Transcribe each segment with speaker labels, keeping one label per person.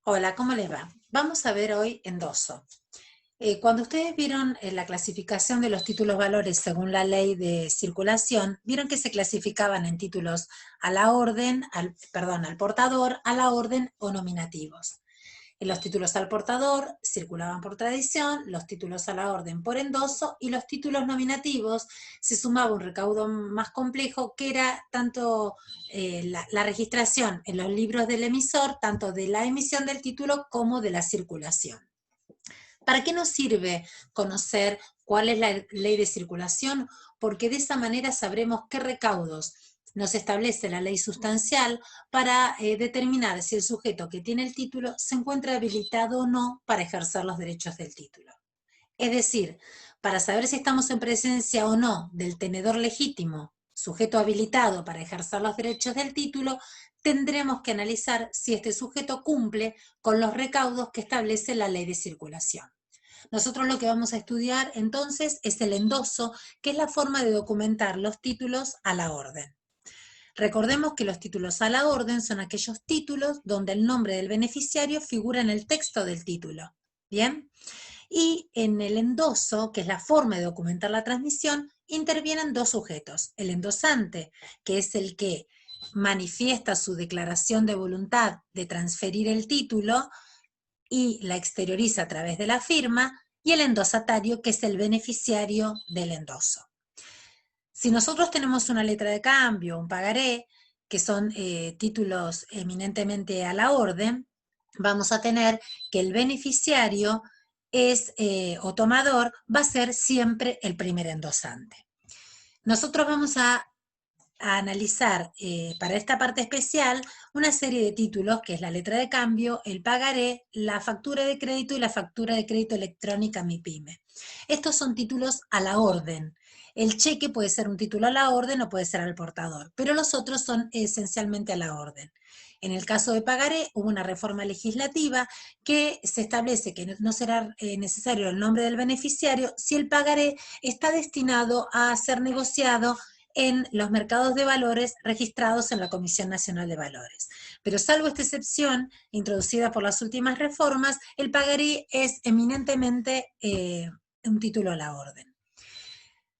Speaker 1: Hola, ¿cómo les va? Vamos a ver hoy endoso. Cuando ustedes vieron la clasificación de los títulos valores según la ley de circulación, vieron que se clasificaban en títulos a la orden, al portador, a la orden o nominativos. Los títulos al portador circulaban por tradición, los títulos a la orden por endoso y los títulos nominativos se sumaba un recaudo más complejo que era tanto la registración en los libros del emisor, tanto de la emisión del título como de la circulación. ¿Para qué nos sirve conocer cuál es la ley de circulación? Porque de esa manera sabremos qué recaudos nos establece la ley sustancial para determinar si el sujeto que tiene el título se encuentra habilitado o no para ejercer los derechos del título. Es decir, para saber si estamos en presencia o no del tenedor legítimo, sujeto habilitado para ejercer los derechos del título, tendremos que analizar si este sujeto cumple con los recaudos que establece la ley de circulación. Nosotros lo que vamos a estudiar entonces es el endoso, que es la forma de documentar los títulos a la orden. Recordemos que los títulos a la orden son aquellos títulos donde el nombre del beneficiario figura en el texto del título. ¿Bien? Y en el endoso, que es la forma de documentar la transmisión, intervienen dos sujetos. El endosante, que es el que manifiesta su declaración de voluntad de transferir el título y la exterioriza a través de la firma, y el endosatario, que es el beneficiario del endoso. Si nosotros tenemos una letra de cambio, un pagaré, que son títulos eminentemente a la orden, vamos a tener que el beneficiario es, o tomador va a ser siempre el primer endosante. Nosotros vamos a analizar para esta parte especial una serie de títulos, que es la letra de cambio, el pagaré, la factura de crédito y la factura de crédito electrónica MIPYME. Estos son títulos a la orden. El cheque puede ser un título a la orden o puede ser al portador, pero los otros son esencialmente a la orden. En el caso de pagaré, hubo una reforma legislativa que se establece que no será necesario el nombre del beneficiario si el pagaré está destinado a ser negociado en los mercados de valores registrados en la Comisión Nacional de Valores. Pero salvo esta excepción, introducida por las últimas reformas, el pagaré es eminentemente un título a la orden.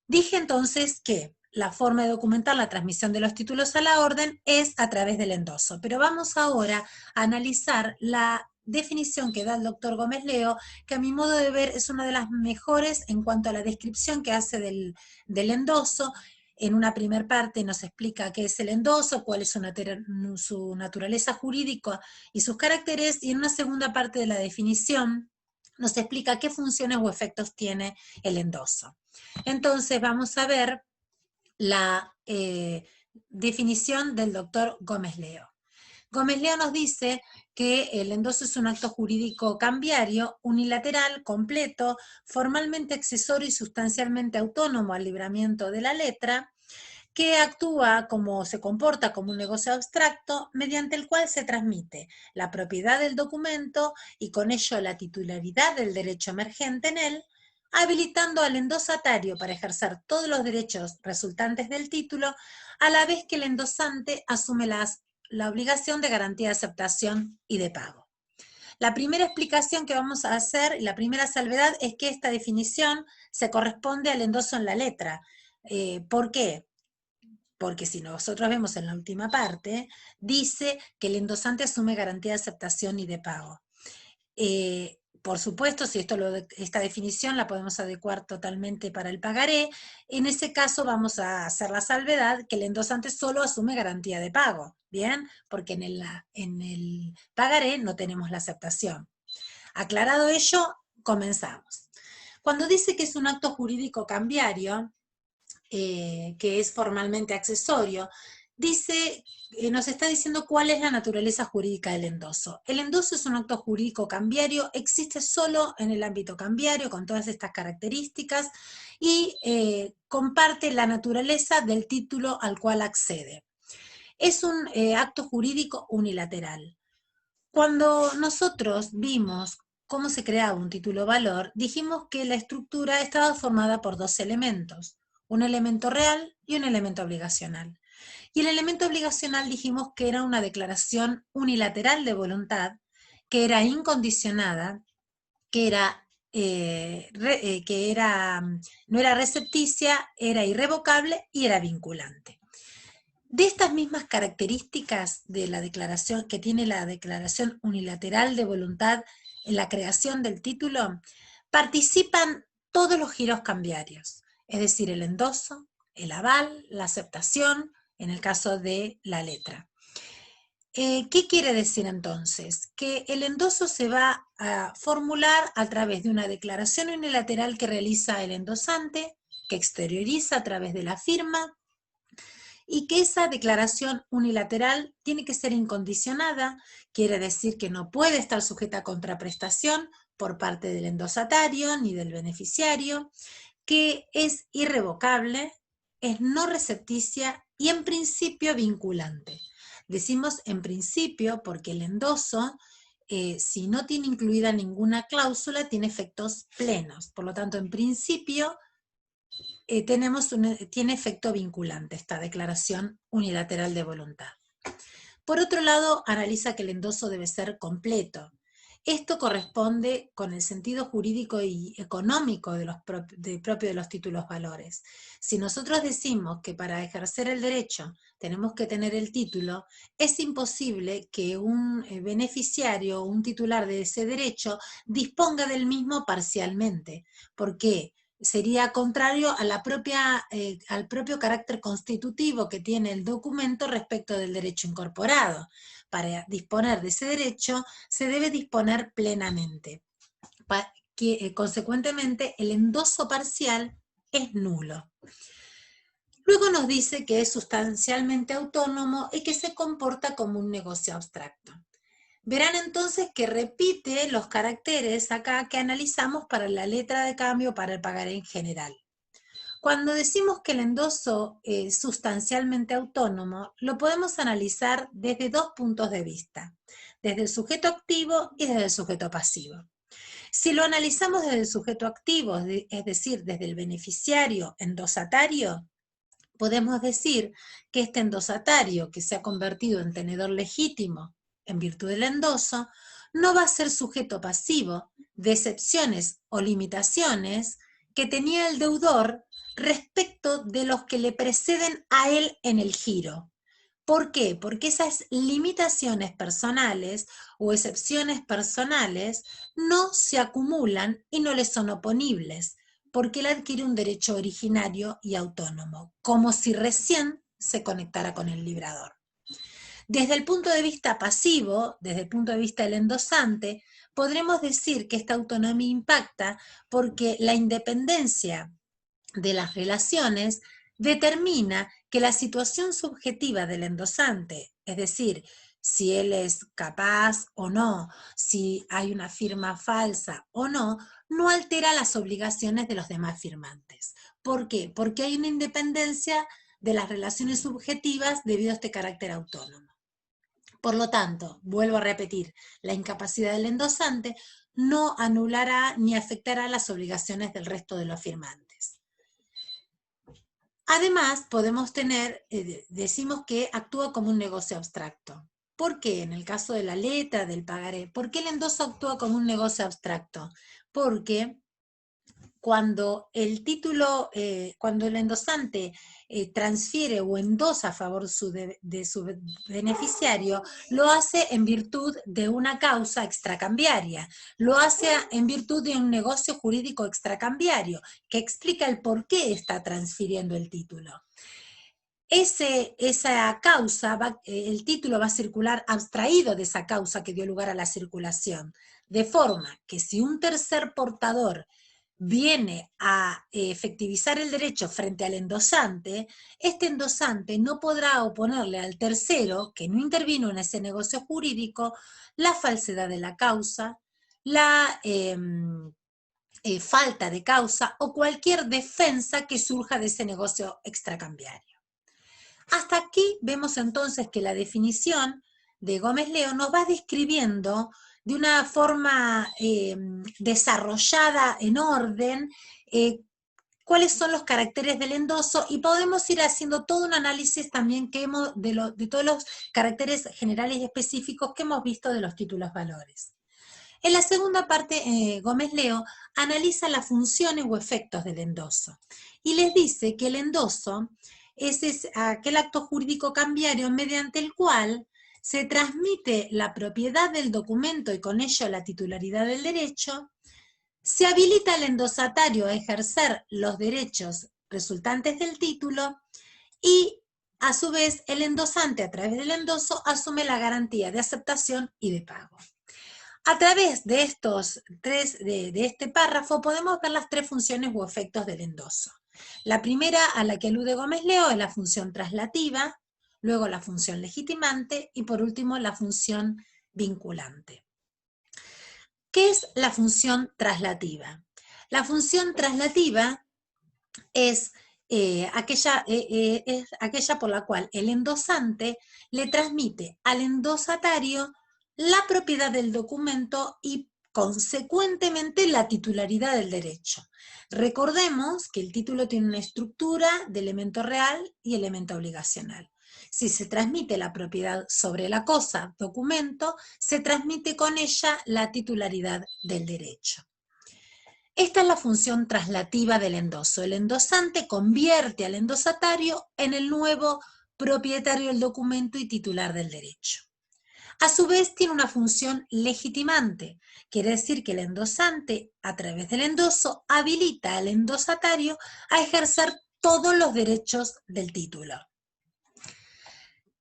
Speaker 1: Dije entonces que la forma de documentar la transmisión de los títulos a la orden es a través del endoso, pero vamos ahora a analizar la definición que da el doctor Gómez Leo, que a mi modo de ver es una de las mejores en cuanto a la descripción que hace del endoso. En una primera parte nos explica qué es el endoso, cuál es su naturaleza jurídica y sus caracteres, y en una segunda parte de la definición nos explica qué funciones o efectos tiene el endoso. Entonces vamos a ver la definición del doctor Gómez Leo. Gómez Leo nos dice que el endoso es un acto jurídico cambiario, unilateral, completo, formalmente accesorio y sustancialmente autónomo al libramiento de la letra, que actúa como se comporta como un negocio abstracto, mediante el cual se transmite la propiedad del documento y con ello la titularidad del derecho emergente en él, habilitando al endosatario para ejercer todos los derechos resultantes del título, a la vez que el endosante asume la obligación de garantía de aceptación y de pago. La primera explicación que vamos a hacer, y la primera salvedad, es que esta definición se corresponde al endoso en la letra. ¿Por qué? Porque si nosotros vemos en la última parte, dice que el endosante asume garantía de aceptación y de pago. Por supuesto, si esta definición la podemos adecuar totalmente para el pagaré, en ese caso vamos a hacer la salvedad que el endosante solo asume garantía de pago, ¿bien? Porque en el pagaré no tenemos la aceptación. Aclarado ello, comenzamos. Cuando dice que es un acto jurídico cambiario, que es formalmente accesorio, dice, nos está diciendo cuál es la naturaleza jurídica del endoso. El endoso es un acto jurídico cambiario, existe solo en el ámbito cambiario con todas estas características y comparte la naturaleza del título al cual accede. Es un acto jurídico unilateral. Cuando nosotros vimos cómo se creaba un título valor, dijimos que la estructura estaba formada por dos elementos, un elemento real y un elemento obligacional. Y el elemento obligacional dijimos que era una declaración unilateral de voluntad que era incondicionada, no era recepticia, era irrevocable y era vinculante. De estas mismas características de la declaración que tiene la declaración unilateral de voluntad en la creación del título, participan todos los giros cambiarios, es decir, el endoso, el aval, la aceptación, en el caso de la letra. ¿Qué quiere decir entonces? Que el endoso se va a formular a través de una declaración unilateral que realiza el endosante, que exterioriza a través de la firma, y que esa declaración unilateral tiene que ser incondicionada, quiere decir que no puede estar sujeta a contraprestación por parte del endosatario ni del beneficiario, que es irrevocable, es no recepticia y en principio vinculante. Decimos en principio porque el endoso, si no tiene incluida ninguna cláusula, tiene efectos plenos. Por lo tanto, en principio, tiene efecto vinculante esta declaración unilateral de voluntad. Por otro lado, analiza que el endoso debe ser completo. Esto corresponde con el sentido jurídico y económico propio de los títulos valores. Si nosotros decimos que para ejercer el derecho tenemos que tener el título, es imposible que un beneficiario o un titular de ese derecho disponga del mismo parcialmente. ¿Por qué? Sería contrario a al propio carácter constitutivo que tiene el documento respecto del derecho incorporado. Para disponer de ese derecho se debe disponer plenamente. Consecuentemente, el endoso parcial es nulo. Luego nos dice que es sustancialmente autónomo y que se comporta como un negocio abstracto. Verán entonces que repite los caracteres acá que analizamos para la letra de cambio para el pagaré en general. Cuando decimos que el endoso es sustancialmente autónomo, lo podemos analizar desde dos puntos de vista, desde el sujeto activo y desde el sujeto pasivo. Si lo analizamos desde el sujeto activo, es decir, desde el beneficiario endosatario, podemos decir que este endosatario, que se ha convertido en tenedor legítimo en virtud del endoso, no va a ser sujeto pasivo de excepciones o limitaciones que tenía el deudor respecto de los que le preceden a él en el giro. ¿Por qué? Porque esas limitaciones personales o excepciones personales no se acumulan y no le son oponibles, porque él adquiere un derecho originario y autónomo, como si recién se conectara con el librador. Desde el punto de vista pasivo, desde el punto de vista del endosante, podremos decir que esta autonomía impacta porque la independencia de las relaciones determina que la situación subjetiva del endosante, es decir, si él es capaz o no, si hay una firma falsa o no, no altera las obligaciones de los demás firmantes. ¿Por qué? Porque hay una independencia de las relaciones subjetivas debido a este carácter autónomo. Por lo tanto, vuelvo a repetir, la incapacidad del endosante no anulará ni afectará las obligaciones del resto de los firmantes. Además, podemos tener, decimos que actúa como un negocio abstracto. ¿Por qué? En el caso de la letra, del pagaré. ¿Por qué el endoso actúa como un negocio abstracto? Porque cuando el título, cuando el endosante transfiere o endosa a favor de su beneficiario, lo hace en virtud de una causa extracambiaria, lo hace en virtud de un negocio jurídico extracambiario, que explica el por qué está transfiriendo el título. Esa causa, el título va a circular abstraído de esa causa que dio lugar a la circulación, de forma que si un tercer portador viene a efectivizar el derecho frente al endosante, este endosante no podrá oponerle al tercero, que no intervino en ese negocio jurídico, la falsedad de la causa, la falta de causa o cualquier defensa que surja de ese negocio extracambiario. Hasta aquí vemos entonces que la definición de Gómez Leo nos va describiendo de una forma desarrollada en orden cuáles son los caracteres del endoso y podemos ir haciendo todo un análisis también de todos los caracteres generales y específicos que hemos visto de los títulos valores. En la segunda parte, Gómez Leo analiza las funciones o efectos del endoso y les dice que el endoso es aquel acto jurídico cambiario mediante el cual se transmite la propiedad del documento y con ello la titularidad del derecho, se habilita al endosatario a ejercer los derechos resultantes del título y a su vez el endosante a través del endoso asume la garantía de aceptación y de pago. A través de este párrafo podemos ver las tres funciones u efectos del endoso. La primera a la que alude Gómez Leo es la función traslativa, luego la función legitimante y por último la función vinculante. ¿Qué es la función traslativa? La función traslativa es aquella por la cual el endosante le transmite al endosatario la propiedad del documento y consecuentemente la titularidad del derecho. Recordemos que el título tiene una estructura de elemento real y elemento obligacional. Si se transmite la propiedad sobre la cosa, documento, se transmite con ella la titularidad del derecho. Esta es la función traslativa del endoso. El endosante convierte al endosatario en el nuevo propietario del documento y titular del derecho. A su vez tiene una función legitimante, quiere decir que el endosante, a través del endoso, habilita al endosatario a ejercer todos los derechos del título.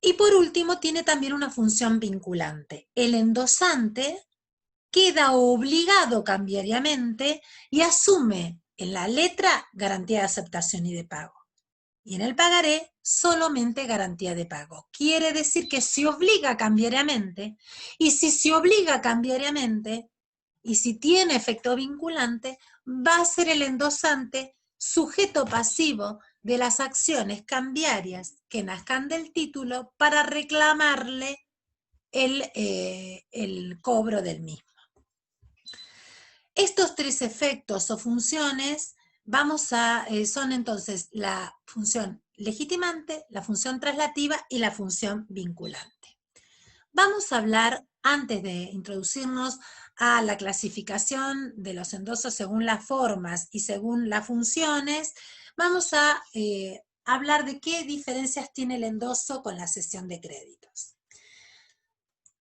Speaker 1: Y por último, tiene también una función vinculante. El endosante queda obligado cambiariamente y asume en la letra garantía de aceptación y de pago. Y en el pagaré solamente garantía de pago. Quiere decir que se obliga cambiariamente, y si se obliga cambiariamente, y si tiene efecto vinculante, va a ser el endosante sujeto pasivo de las acciones cambiarias que nazcan del título para reclamarle el cobro del mismo. Estos tres efectos o funciones son entonces la función legitimante, la función traslativa y la función vinculante. Vamos a hablar, antes de introducirnos a la clasificación de los endosos según las formas y según las funciones, vamos a hablar de qué diferencias tiene el endoso con la cesión de créditos.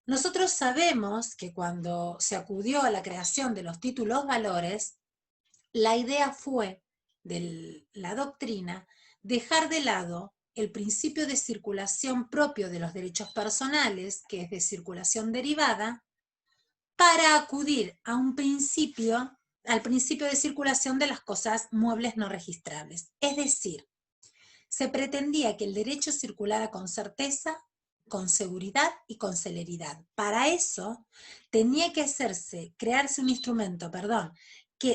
Speaker 1: Nosotros sabemos que cuando se acudió a la creación de los títulos valores, la idea fue, de la doctrina, dejar de lado el principio de circulación propio de los derechos personales, que es de circulación derivada, para acudir a al principio de circulación de las cosas muebles no registrables. Es decir, se pretendía que el derecho circulara con certeza, con seguridad y con celeridad. Para eso tenía que crearse un instrumento,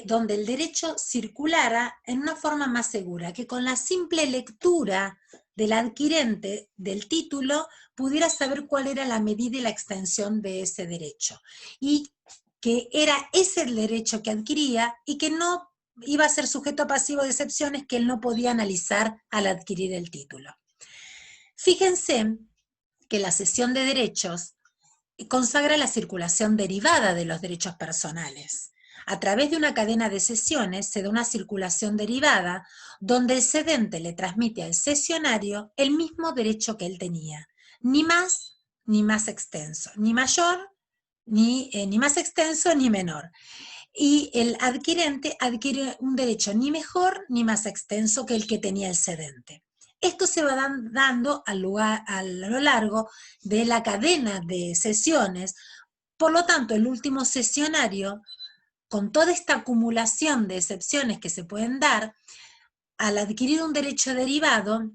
Speaker 1: donde el derecho circulara en una forma más segura, que con la simple lectura del adquirente del título pudiera saber cuál era la medida y la extensión de ese derecho. Y que era ese el derecho que adquiría y que no iba a ser sujeto pasivo de excepciones que él no podía analizar al adquirir el título. Fíjense que la cesión de derechos consagra la circulación derivada de los derechos personales. A través de una cadena de cesiones se da una circulación derivada donde el cedente le transmite al cesionario el mismo derecho que él tenía, ni más extenso, ni mayor, ni más extenso ni menor. Y el adquirente adquiere un derecho ni mejor ni más extenso que el que tenía el cedente. Esto se va dando a lo largo de la cadena de cesiones. Por lo tanto, el último cesionario, con toda esta acumulación de excepciones que se pueden dar, al adquirir un derecho derivado,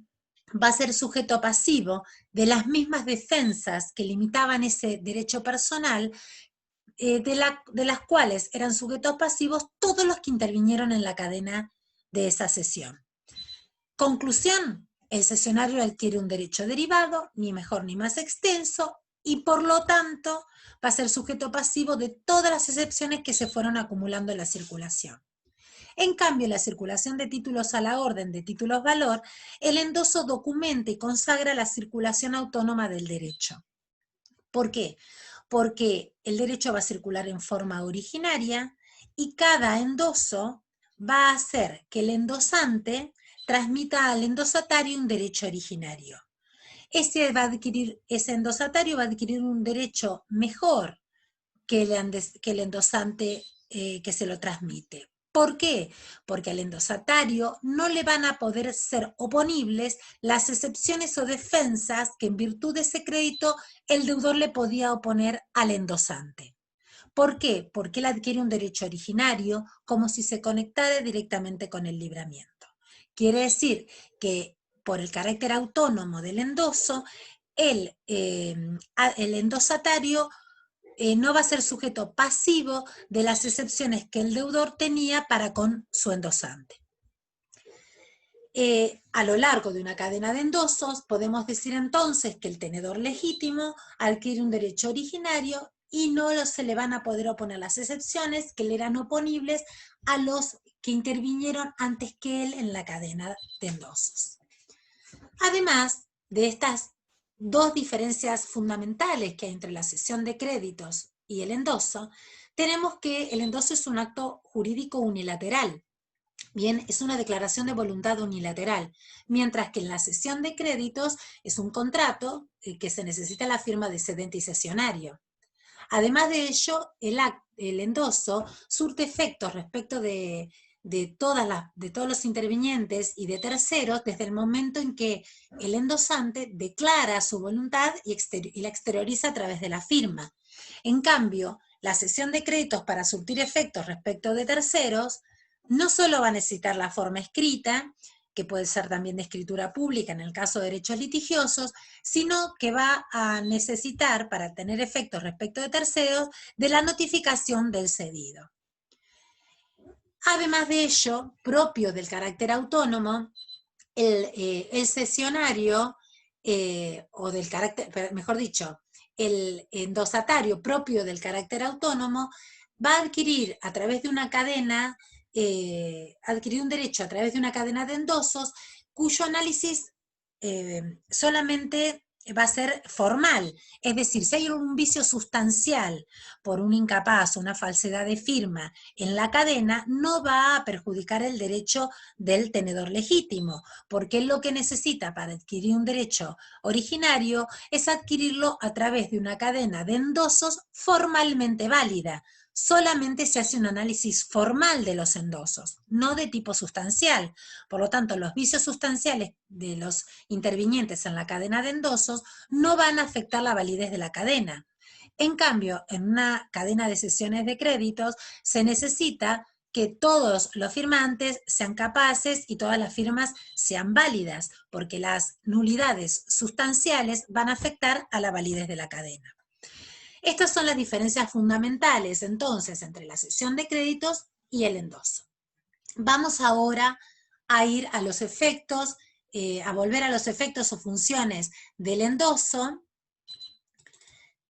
Speaker 1: va a ser sujeto pasivo de las mismas defensas que limitaban ese derecho personal, de las cuales eran sujetos pasivos todos los que intervinieron en la cadena de esa cesión. Conclusión, el cesionario adquiere un derecho derivado, ni mejor ni más extenso, y por lo tanto va a ser sujeto pasivo de todas las excepciones que se fueron acumulando en la circulación. En cambio, la circulación de títulos a la orden de títulos valor, el endoso documenta y consagra la circulación autónoma del derecho. ¿Por qué? porque el derecho va a circular en forma originaria y cada endoso va a hacer que el endosante transmita al endosatario un derecho originario. Ese endosatario va a adquirir un derecho mejor que el endosante que se lo transmite. ¿Por qué? Porque al endosatario no le van a poder ser oponibles las excepciones o defensas que en virtud de ese crédito el deudor le podía oponer al endosante. ¿Por qué? Porque él adquiere un derecho originario como si se conectara directamente con el libramiento. Quiere decir que por el carácter autónomo del endoso, el endosatario no va a ser sujeto pasivo de las excepciones que el deudor tenía para con su endosante. A lo largo de una cadena de endosos, podemos decir entonces que el tenedor legítimo adquiere un derecho originario y no se le van a poder oponer las excepciones que le eran oponibles a los que intervinieron antes que él en la cadena de endosos. Además de estas dos diferencias fundamentales que hay entre la cesión de créditos y el endoso, tenemos que el endoso es un acto jurídico unilateral. Bien, es una declaración de voluntad unilateral, mientras que en la cesión de créditos es un contrato que se necesita la firma de cedente y cesionario. Además de ello, el endoso surte efectos respecto de todos los intervinientes y de terceros desde el momento en que el endosante declara su voluntad y la exterioriza a través de la firma. En cambio, la cesión de créditos para surtir efectos respecto de terceros no solo va a necesitar la forma escrita, que puede ser también de escritura pública en el caso de derechos litigiosos, sino que va a necesitar, para tener efectos respecto de terceros, de la notificación del cedido. Además de ello, propio del carácter autónomo, el cesionario, o del carácter, mejor dicho, el endosatario propio del carácter autónomo, va a adquirir a través de una cadena, adquirir un derecho a través de una cadena de endosos, cuyo análisis solamente va a ser formal, es decir, si hay un vicio sustancial por un incapaz o una falsedad de firma en la cadena, no va a perjudicar el derecho del tenedor legítimo, porque él lo que necesita para adquirir un derecho originario es adquirirlo a través de una cadena de endosos formalmente válida. Solamente se hace un análisis formal de los endosos, no de tipo sustancial. Por lo tanto, los vicios sustanciales de los intervinientes en la cadena de endosos no van a afectar la validez de la cadena. En cambio, en una cadena de cesiones de créditos se necesita que todos los firmantes sean capaces y todas las firmas sean válidas, porque las nulidades sustanciales van a afectar a la validez de la cadena. Estas son las diferencias fundamentales, entonces, entre la cesión de créditos y el endoso. Vamos ahora a ir a los efectos, a volver a los efectos o funciones del endoso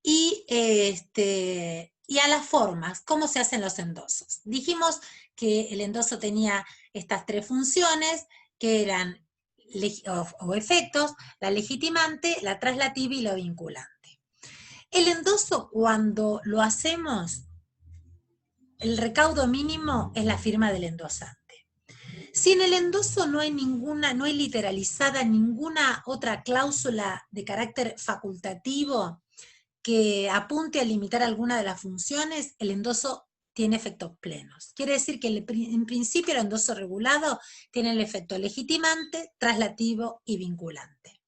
Speaker 1: y a las formas, cómo se hacen los endosos. Dijimos que el endoso tenía estas tres funciones, que eran o efectos: la legitimante, la traslativa y la vinculante. El endoso, cuando lo hacemos, el recaudo mínimo es la firma del endosante. Si en el endoso no hay literalizada ninguna otra cláusula de carácter facultativo que apunte a limitar alguna de las funciones, el endoso tiene efectos plenos. Quiere decir que en principio el endoso regulado tiene el efecto legitimante, traslativo y vinculante.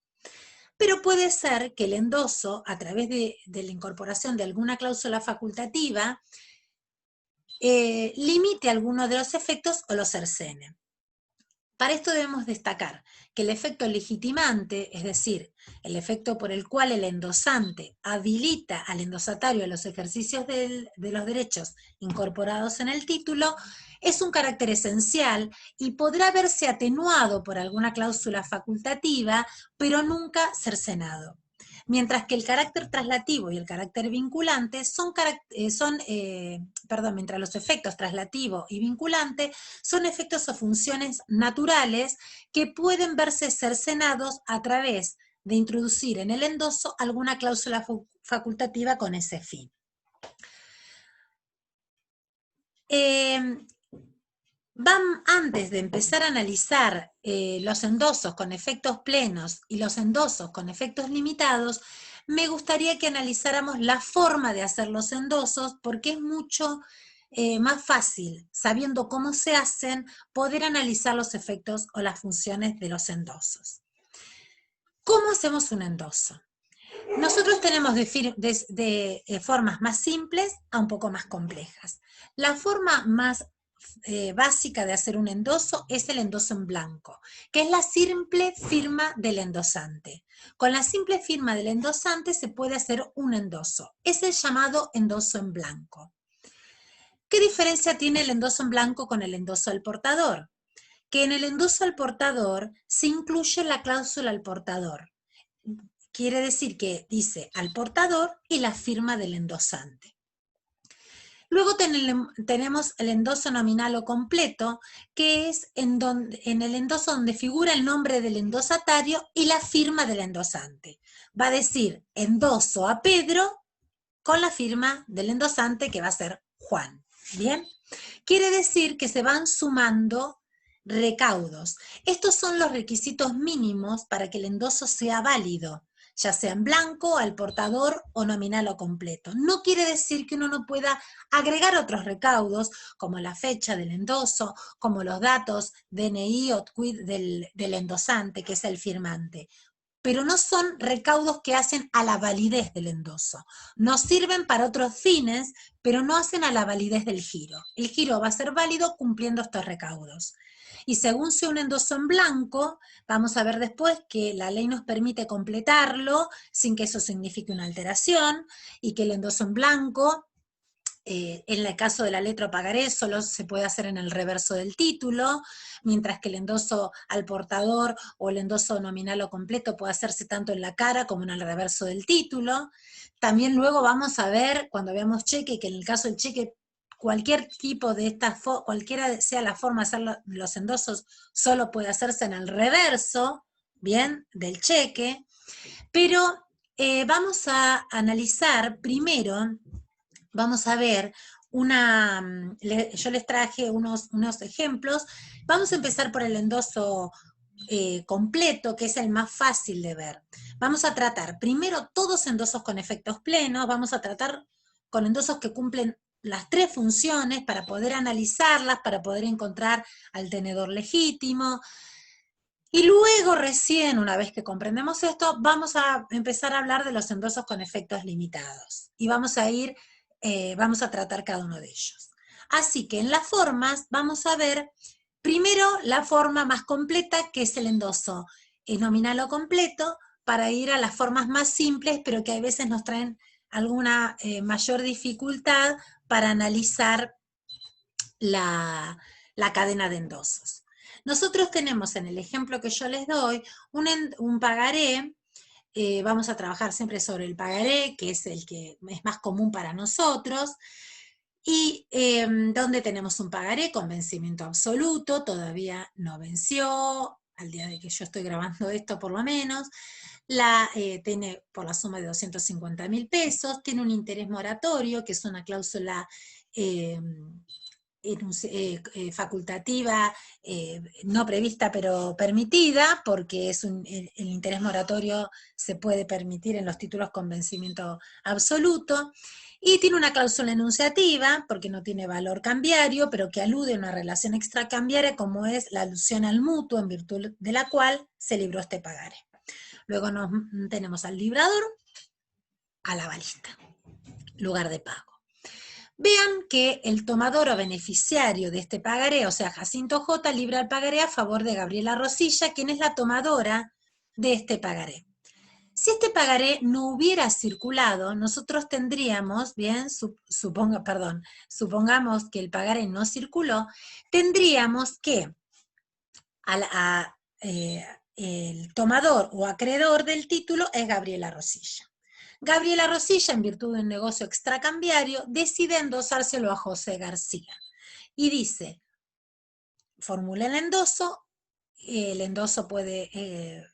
Speaker 1: Pero puede ser que el endoso, a través de la incorporación de alguna cláusula facultativa, limite algunos de los efectos o los cercene. Para esto debemos destacar que el efecto legitimante, es decir, el efecto por el cual el endosante habilita al endosatario a los ejercicios de los derechos incorporados en el título, es un carácter esencial y podrá verse atenuado por alguna cláusula facultativa, pero nunca cercenado. Mientras que el carácter traslativo y el carácter vinculante mientras los efectos traslativo y vinculante son efectos o funciones naturales que pueden verse cercenados a través de introducir en el endoso alguna cláusula facultativa con ese fin. Antes de empezar a analizar los endosos con efectos plenos y los endosos con efectos limitados, me gustaría que analizáramos la forma de hacer los endosos, porque es mucho más fácil, sabiendo cómo se hacen, poder analizar los efectos o las funciones de los endosos. ¿Cómo hacemos un endoso? Nosotros tenemos de formas más simples a un poco más complejas. La forma más básica de hacer un endoso es el endoso en blanco, que es la simple firma del endosante. Con la simple firma del endosante se puede hacer un endoso. Es el llamado endoso en blanco. ¿Qué diferencia tiene el endoso en blanco con el endoso al portador? Que en el endoso al portador se incluye la cláusula al portador. Quiere decir que dice al portador y la firma del endosante. Luego tenemos el endoso nominal o completo, que es en el endoso donde figura el nombre del endosatario y la firma del endosante. Va a decir endoso a Pedro con la firma del endosante, que va a ser Juan. ¿Bien? Quiere decir que se van sumando recaudos. Estos son los requisitos mínimos para que el endoso sea válido, ya sea en blanco, al portador o nominal o completo. No quiere decir que uno no pueda agregar otros recaudos, como la fecha del endoso, como los datos DNI o TQUID del endosante, que es el firmante. Pero no son recaudos que hacen a la validez del endoso. Nos sirven para otros fines, pero no hacen a la validez del giro. El giro va a ser válido cumpliendo estos recaudos. Y según sea un endoso en blanco, vamos a ver después que la ley nos permite completarlo sin que eso signifique una alteración, y que el endoso en blanco, en el caso de la letra o pagaré, solo se puede hacer en el reverso del título, mientras que el endoso al portador o el endoso nominal o completo puede hacerse tanto en la cara como en el reverso del título. También luego vamos a ver, cuando veamos cheque, que en el caso del cheque, cualquier tipo de estas, cualquiera sea la forma de hacer los endosos, solo puede hacerse en el reverso, bien, del cheque. Pero vamos a analizar primero. Vamos a ver yo les traje unos ejemplos. Vamos a empezar por el endoso completo, que es el más fácil de ver. Vamos a tratar primero todos endosos con efectos plenos, vamos a tratar con endosos que cumplen las tres funciones para poder analizarlas, para poder encontrar al tenedor legítimo. Y luego recién, una vez que comprendemos esto, vamos a empezar a hablar de los endosos con efectos limitados. Y vamos a tratar cada uno de ellos. Así que en las formas vamos a ver primero la forma más completa, que es el endoso nominal o completo, para ir a las formas más simples, pero que a veces nos traen alguna mayor dificultad para analizar la cadena de endosos. Nosotros tenemos en el ejemplo que yo les doy un pagaré. Vamos a trabajar siempre sobre el pagaré, que es el que es más común para nosotros, y donde tenemos un pagaré con vencimiento absoluto, todavía no venció, al día de que yo estoy grabando esto por lo menos, tiene por la suma de 250.000 pesos, tiene un interés moratorio, que es una cláusula facultativa, no prevista pero permitida, porque el interés moratorio se puede permitir en los títulos con vencimiento absoluto, y tiene una cláusula enunciativa, porque no tiene valor cambiario, pero que alude a una relación extracambiaria, como es la alusión al mutuo, en virtud de la cual se libró este pagaré. Luego tenemos al librador, al avalista, lugar de pago. Vean que el tomador o beneficiario de este pagaré, o sea, Jacinto J., libra el pagaré a favor de Gabriela Rosilla, quien es la tomadora de este pagaré. Si este pagaré no hubiera circulado, nosotros tendríamos, bien, supongamos que el pagaré no circuló, tendríamos que el tomador o acreedor del título es Gabriela Rosilla. Gabriela Rosilla, en virtud de un negocio extracambiario, decide endosárselo a José García. Y dice, formula el endoso puede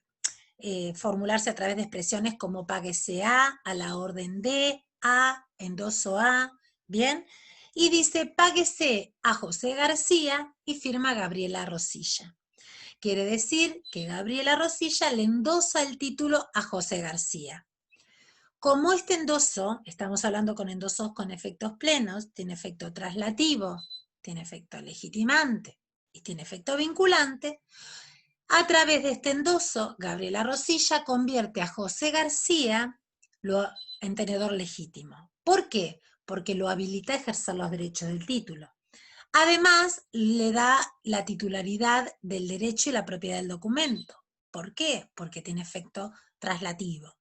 Speaker 1: formularse a través de expresiones como páguese a la orden de, a, endoso a, ¿bien? Y dice, páguese a José García y firma Gabriela Rosilla. Quiere decir que Gabriela Rosilla le endosa el título a José García. Como este endoso, estamos hablando con endosos con efectos plenos, tiene efecto traslativo, tiene efecto legitimante y tiene efecto vinculante, a través de este endoso, Gabriela Rosilla convierte a José García en tenedor legítimo. ¿Por qué? Porque lo habilita a ejercer los derechos del título. Además, le da la titularidad del derecho y la propiedad del documento. ¿Por qué? Porque tiene efecto traslativo.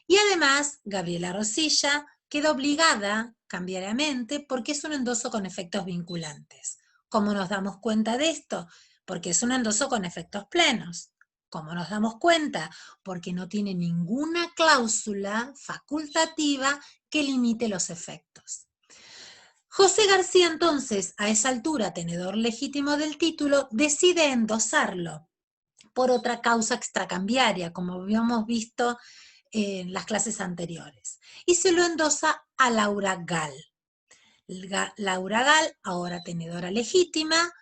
Speaker 1: Y además, Gabriela Rosilla queda obligada cambiariamente porque es un endoso con efectos vinculantes. ¿Cómo nos damos cuenta de esto? Porque es un endoso con efectos plenos. ¿Cómo nos damos cuenta? Porque no tiene ninguna cláusula facultativa que limite los efectos. José García entonces, a esa altura, tenedor legítimo del título, decide endosarlo por otra causa extracambiaria, como habíamos visto en las clases anteriores, y se lo endosa a Laura Gal. Laura Gal, ahora tenedora legítima,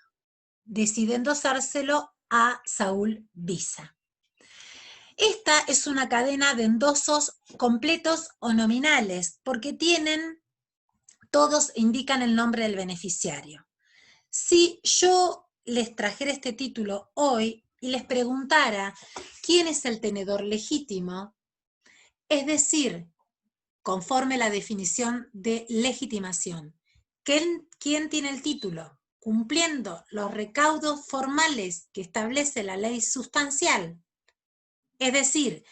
Speaker 1: decide endosárselo a Saúl Visa. Esta es una cadena de endosos completos o nominales, porque todos indican el nombre del beneficiario. Si yo les trajera este título hoy y les preguntara quién es el tenedor legítimo, es decir, conforme la definición de legitimación, ¿quién tiene el título? Cumpliendo los recaudos formales que establece la ley sustancial. Es decir,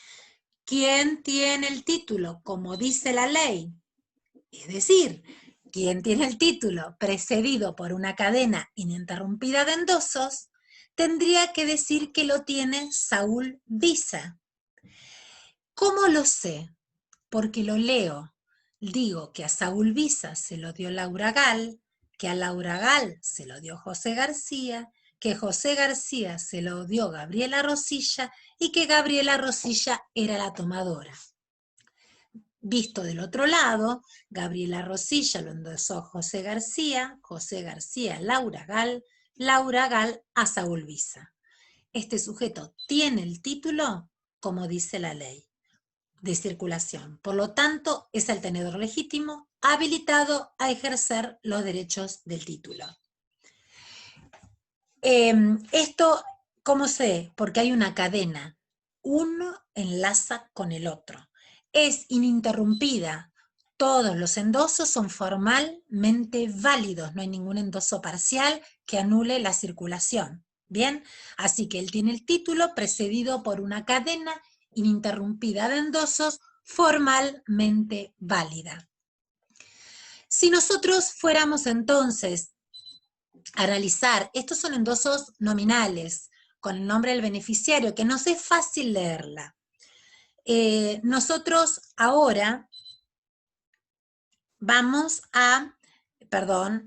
Speaker 1: ¿quién tiene el título como dice la ley? Es decir, quien tiene el título precedido por una cadena ininterrumpida de endosos, tendría que decir que lo tiene Saúl Visa. ¿Cómo lo sé? Porque lo leo. Digo que a Saúl Visa se lo dio Laura Gal, que a Laura Gal se lo dio José García, que José García se lo dio Gabriela Rosilla y que Gabriela Rosilla era la tomadora. Visto del otro lado, Gabriela Rosilla lo endosó a José García Laura Gal a Saúl Visa. Este sujeto tiene el título como dice la ley de circulación. Por lo tanto, es el tenedor legítimo habilitado a ejercer los derechos del título. Esto, ¿cómo sé? Porque hay una cadena. Uno enlaza con el otro. Es ininterrumpida. Todos los endosos son formalmente válidos. No hay ningún endoso parcial que anule la circulación. ¿Bien? Así que él tiene el título precedido por una cadena ininterrumpida de endosos formalmente válida. Si nosotros fuéramos entonces a analizar, estos son endosos nominales, con el nombre del beneficiario, que nos es fácil leerla. Nosotros ahora vamos a,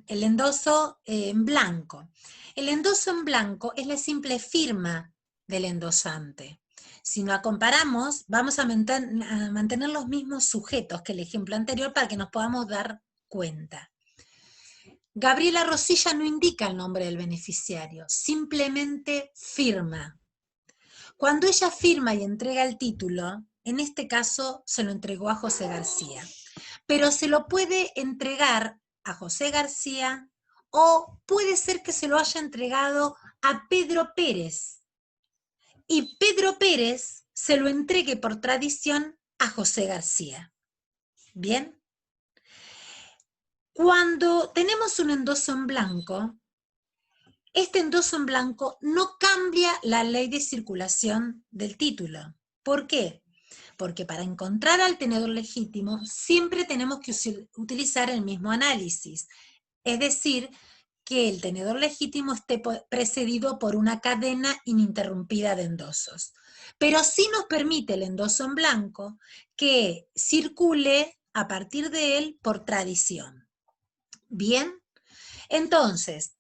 Speaker 1: el endoso en blanco. El endoso en blanco es la simple firma del endosante. Si nos comparamos, vamos a mantener los mismos sujetos que el ejemplo anterior para que nos podamos dar cuenta. Gabriela Rosilla no indica el nombre del beneficiario, simplemente firma. Cuando ella firma y entrega el título, en este caso se lo entregó a José García, pero se lo puede entregar a José García o puede ser que se lo haya entregado a Pedro Pérez y Pedro Pérez se lo entregue por tradición a José García. ¿Bien? Cuando tenemos un endoso en blanco, este endoso en blanco no cambia la ley de circulación del título. ¿Por qué? Porque para encontrar al tenedor legítimo siempre tenemos que utilizar el mismo análisis. Es decir, que el tenedor legítimo esté precedido por una cadena ininterrumpida de endosos. Pero sí nos permite el endoso en blanco que circule a partir de él por tradición. Bien, entonces,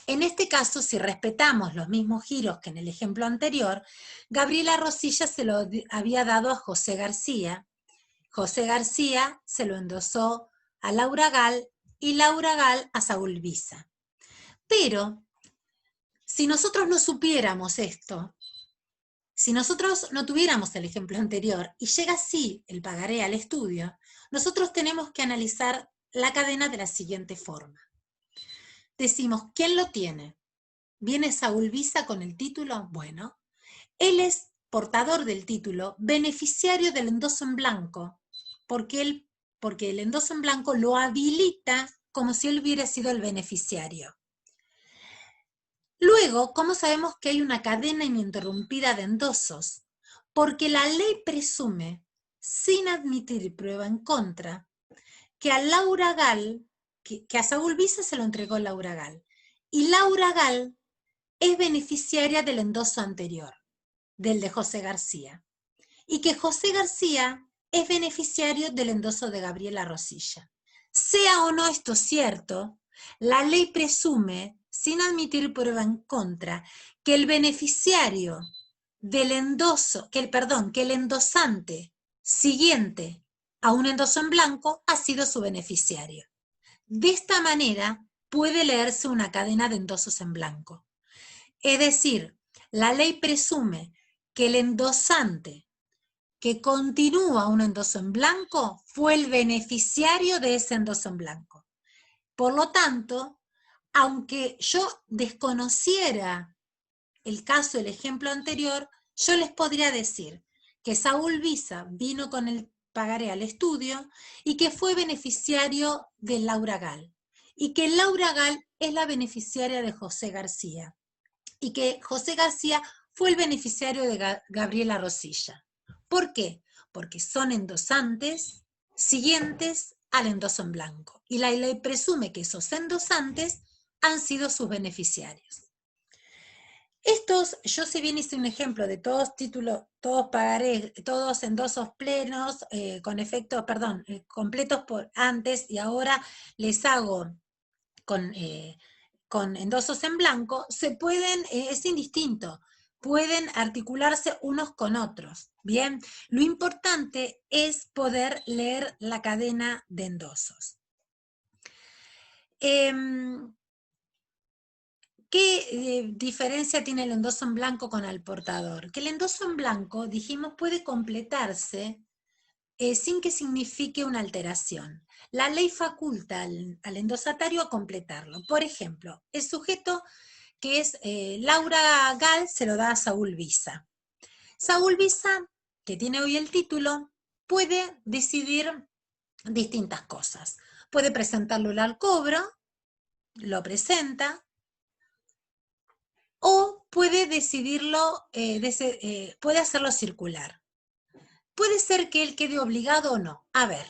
Speaker 1: En este caso, si respetamos los mismos giros que en el ejemplo anterior, Gabriela Rosilla se lo había dado a José García se lo endosó a Laura Gal y Laura Gal a Saúl Visa. Pero, si nosotros no supiéramos esto, si nosotros no tuviéramos el ejemplo anterior y llega así el pagaré al estudio, nosotros tenemos que analizar la cadena de la siguiente forma. Decimos, ¿quién lo tiene? ¿Viene Saúl Visa con el título? Bueno, él es portador del título, beneficiario del endoso en blanco, porque el endoso en blanco lo habilita como si él hubiera sido el beneficiario. Luego, ¿cómo sabemos que hay una cadena ininterrumpida de endosos? Porque la ley presume, sin admitir prueba en contra, que a Laura Gal, que a Saúl Visa se lo entregó Laura Gal, y Laura Gal es beneficiaria del endoso anterior, del de José García, y que José García es beneficiario del endoso de Gabriela Rosilla. Sea o no esto cierto, la ley presume, sin admitir prueba en contra, que el beneficiario del endoso, que el endosante siguiente a un endoso en blanco ha sido su beneficiario. De esta manera puede leerse una cadena de endosos en blanco. Es decir, la ley presume que el endosante que continúa un endoso en blanco fue el beneficiario de ese endoso en blanco. Por lo tanto, aunque yo desconociera el caso, el ejemplo anterior, yo les podría decir que Saúl Visa vino con el pagaré al estudio y que fue beneficiario de Laura Gal, y que Laura Gal es la beneficiaria de José García, y que José García fue el beneficiario de Gabriela Rosilla. ¿Por qué? Porque son endosantes siguientes al endoso en blanco, y la ley presume que esos endosantes han sido sus beneficiarios. Estos, yo si bien hice un ejemplo de todos títulos, todos pagarés, todos endosos plenos, con efectos, completos por antes, y ahora les hago con endosos en blanco, se pueden, es indistinto, pueden articularse unos con otros, ¿bien? Lo importante es poder leer la cadena de endosos. ¿Qué diferencia tiene el endoso en blanco con el portador? Que el endoso en blanco, dijimos, puede completarse sin que signifique una alteración. La ley faculta al endosatario a completarlo. Por ejemplo, el sujeto que es Laura Gal se lo da a Saúl Visa. Saúl Visa, que tiene hoy el título, puede decidir distintas cosas. Puede presentarlo al cobro, lo presenta, o puede decidirlo, puede hacerlo circular. Puede ser que él quede obligado o no. A ver,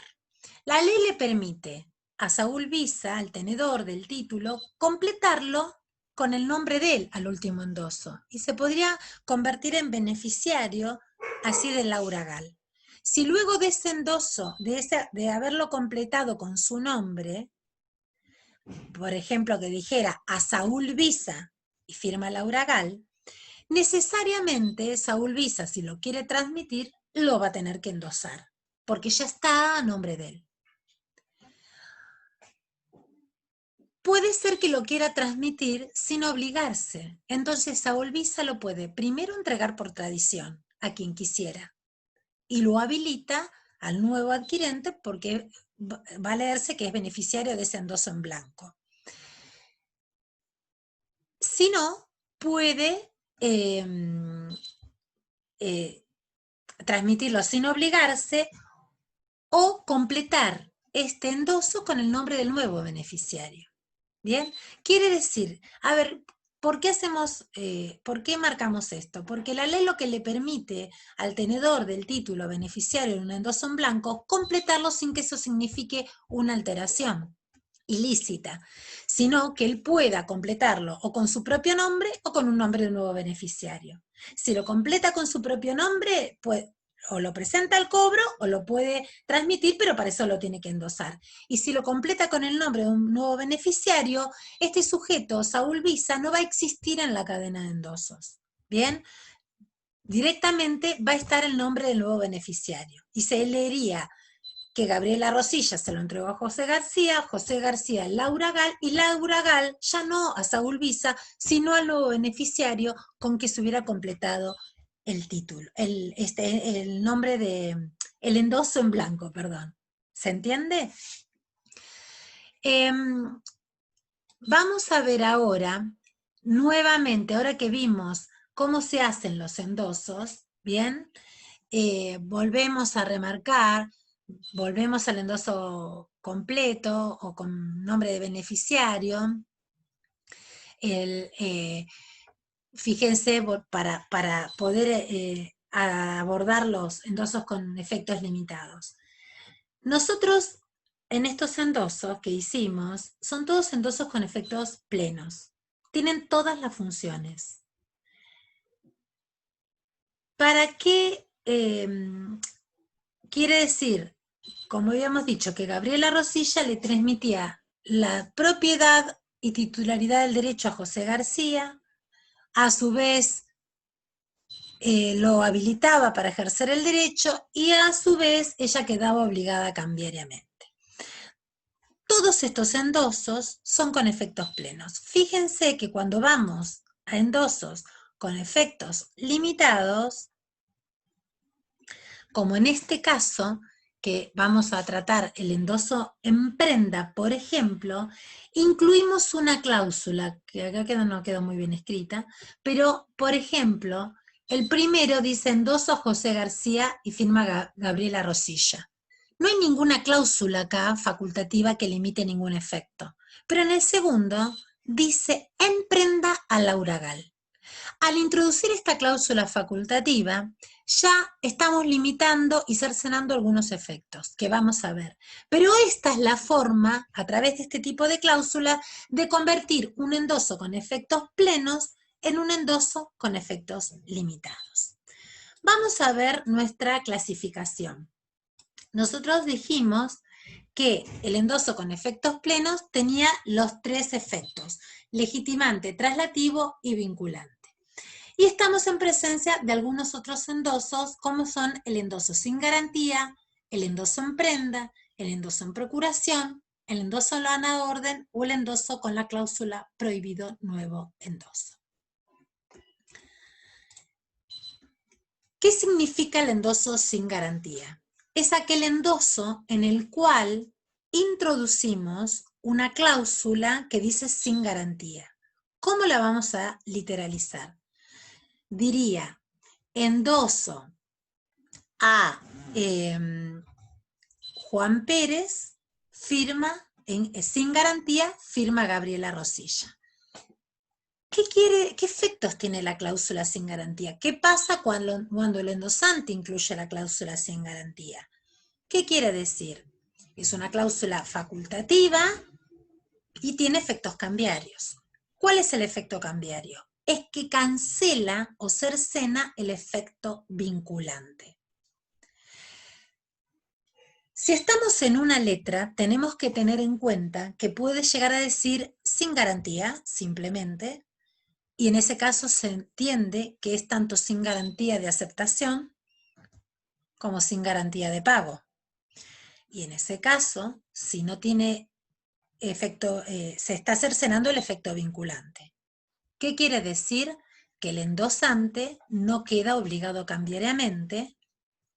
Speaker 1: la ley le permite a Saúl Visa, al tenedor del título, completarlo con el nombre de él al último endoso, y se podría convertir en beneficiario así de Laura Gal. Si luego de ese endoso, de haberlo completado con su nombre, por ejemplo, que dijera a Saúl Visa y firma Laura Gal, necesariamente Saúl Visa, si lo quiere transmitir, lo va a tener que endosar, porque ya está a nombre de él. Puede ser que lo quiera transmitir sin obligarse, entonces Saúl Visa lo puede primero entregar por tradición a quien quisiera, y lo habilita al nuevo adquirente porque va a leerse que es beneficiario de ese endoso en blanco. Si no, puede transmitirlo sin obligarse o completar este endoso con el nombre del nuevo beneficiario. ¿Bien? Quiere decir, a ver, ¿por qué marcamos esto? Porque la ley lo que le permite al tenedor del título beneficiario en un endoso en blanco completarlo sin que eso signifique una alteración ilícita, sino que él pueda completarlo o con su propio nombre o con un nombre de nuevo beneficiario. Si lo completa con su propio nombre, pues o lo presenta al cobro o lo puede transmitir, pero para eso lo tiene que endosar. Y si lo completa con el nombre de un nuevo beneficiario, este sujeto, Saúl Visa, no va a existir en la cadena de endosos. ¿Bien? Directamente va a estar el nombre del nuevo beneficiario. Y se leería que Gabriela Rosilla se lo entregó a José García a Laura Gal, y Laura Gal ya no a Saúl Visa, sino al nuevo beneficiario con que se hubiera completado el título, el nombre de, el endoso en blanco, perdón. ¿Se entiende? Vamos a ver ahora, nuevamente, ahora que vimos cómo se hacen los endosos, ¿bien? Volvemos a remarcar, volvemos al endoso completo o con nombre de beneficiario. Fíjense, para poder abordar los endosos con efectos limitados. Nosotros, en estos endosos que hicimos, son todos endosos con efectos plenos. Tienen todas las funciones. ¿Para qué quiere decir? Como habíamos dicho, que Gabriela Rosilla le transmitía la propiedad y titularidad del derecho a José García, a su vez lo habilitaba para ejercer el derecho y a su vez ella quedaba obligada cambiariamente. Todos estos endosos son con efectos plenos. Fíjense que cuando vamos a endosos con efectos limitados, como en este caso, que vamos a tratar el endoso en prenda, por ejemplo, incluimos una cláusula, que acá no quedó muy bien escrita, pero, por ejemplo, el primero dice endoso José García y firma Gabriela Rosilla. No hay ninguna cláusula acá facultativa que limite ningún efecto, pero en el segundo dice en prenda a Laura Gal. Al introducir esta cláusula facultativa, ya estamos limitando y cercenando algunos efectos que vamos a ver. Pero esta es la forma, a través de este tipo de cláusula, de convertir un endoso con efectos plenos en un endoso con efectos limitados. Vamos a ver nuestra clasificación. Nosotros dijimos que el endoso con efectos plenos tenía los tres efectos: legitimante, traslativo y vinculante. Y estamos en presencia de algunos otros endosos, como son el endoso sin garantía, el endoso en prenda, el endoso en procuración, el endoso en la orden o el endoso con la cláusula prohibido nuevo endoso. ¿Qué significa el endoso sin garantía? Es aquel endoso en el cual introducimos una cláusula que dice sin garantía. ¿Cómo la vamos a literalizar? Diría, endoso a Juan Pérez, firma, sin garantía, firma Gabriela Rosilla. ¿Qué efectos tiene la cláusula sin garantía? ¿Qué pasa cuando el endosante incluye la cláusula sin garantía? ¿Qué quiere decir? Es una cláusula facultativa y tiene efectos cambiarios. ¿Cuál es el efecto cambiario? Es que cancela o cercena el efecto vinculante. Si estamos en una letra, tenemos que tener en cuenta que puede llegar a decir sin garantía, simplemente, y en ese caso se entiende que es tanto sin garantía de aceptación como sin garantía de pago. Y en ese caso, si no tiene efecto, se está cercenando el efecto vinculante. ¿Qué quiere decir? Que el endosante no queda obligado cambiariamente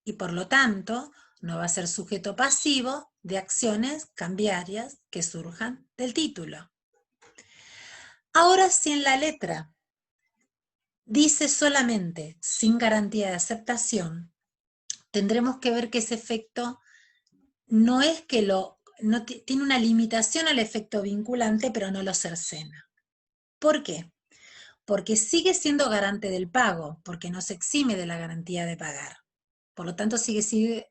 Speaker 1: y por lo tanto no va a ser sujeto pasivo de acciones cambiarias que surjan del título. Ahora, si en la letra dice solamente sin garantía de aceptación, tendremos que ver que ese efecto no es que no tiene una limitación al efecto vinculante, pero no lo cercena. ¿Por qué? Porque sigue siendo garante del pago, porque no se exime de la garantía de pagar. Por lo tanto, sigue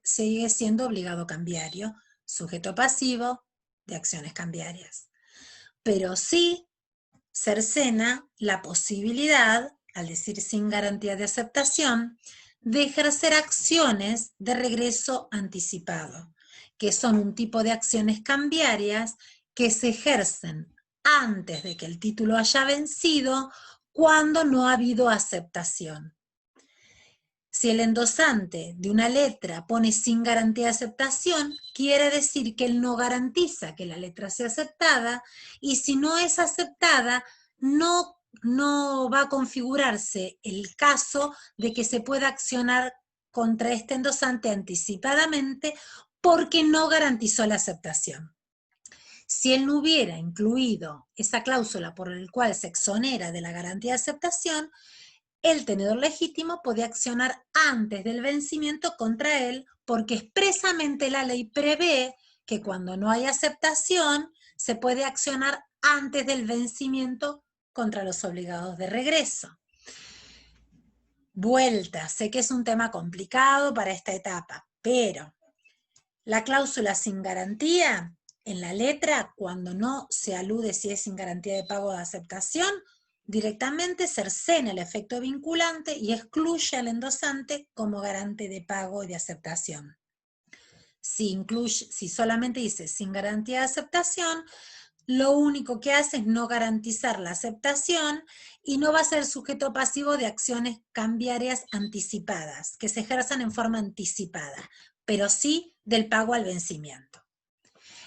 Speaker 1: siendo obligado cambiario, sujeto pasivo de acciones cambiarias. Pero sí cercena la posibilidad, al decir sin garantía de aceptación, de ejercer acciones de regreso anticipado, que son un tipo de acciones cambiarias que se ejercen antes de que el título haya vencido, cuando no ha habido aceptación. Si el endosante de una letra pone sin garantía de aceptación, quiere decir que él no garantiza que la letra sea aceptada, y si no es aceptada, no va a configurarse el caso de que se pueda accionar contra este endosante anticipadamente, porque no garantizó la aceptación. Si él no hubiera incluido esa cláusula por la cual se exonera de la garantía de aceptación, el tenedor legítimo podía accionar antes del vencimiento contra él, porque expresamente la ley prevé que cuando no hay aceptación se puede accionar antes del vencimiento contra los obligados de regreso. Vuelta, sé que es un tema complicado para esta etapa, pero la cláusula sin garantía en la letra, cuando no se alude si es sin garantía de pago o de aceptación, directamente cercena el efecto vinculante y excluye al endosante como garante de pago y de aceptación. Si solamente dice sin garantía de aceptación, lo único que hace es no garantizar la aceptación y no va a ser sujeto pasivo de acciones cambiarias anticipadas, que se ejerzan en forma anticipada, pero sí del pago al vencimiento.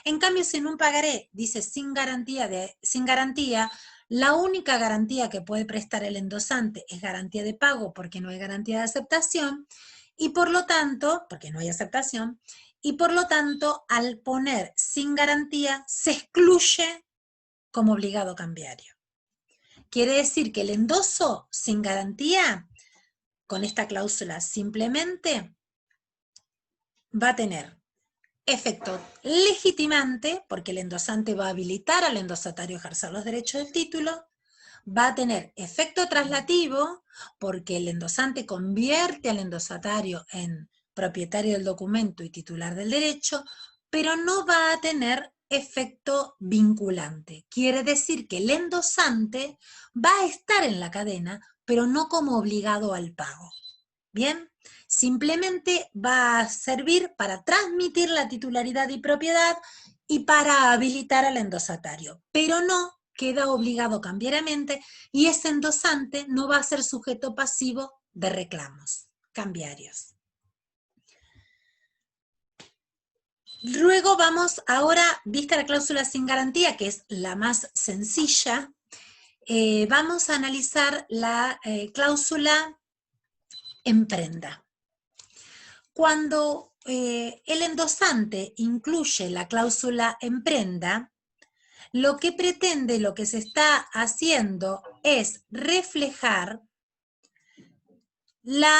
Speaker 1: En cambio, si en un pagaré dice sin garantía, la única garantía que puede prestar el endosante es garantía de pago, porque no hay garantía de aceptación, y por lo tanto, porque no hay aceptación, y por lo tanto, al poner sin garantía, se excluye como obligado cambiario. Quiere decir que el endoso sin garantía, con esta cláusula simplemente, va a tener efecto legitimante, porque el endosante va a habilitar al endosatario a ejercer los derechos del título, va a tener efecto traslativo, porque el endosante convierte al endosatario en propietario del documento y titular del derecho, pero no va a tener efecto vinculante. Quiere decir que el endosante va a estar en la cadena, pero no como obligado al pago. ¿Bien? Simplemente va a servir para transmitir la titularidad y propiedad y para habilitar al endosatario, pero no queda obligado cambiariamente, y ese endosante no va a ser sujeto pasivo de reclamos cambiarios. Luego vamos, ahora, vista la cláusula sin garantía, que es la más sencilla, vamos a analizar la cláusula en prenda. Cuando el endosante incluye la cláusula en prenda, lo que pretende, lo que se está haciendo es reflejar la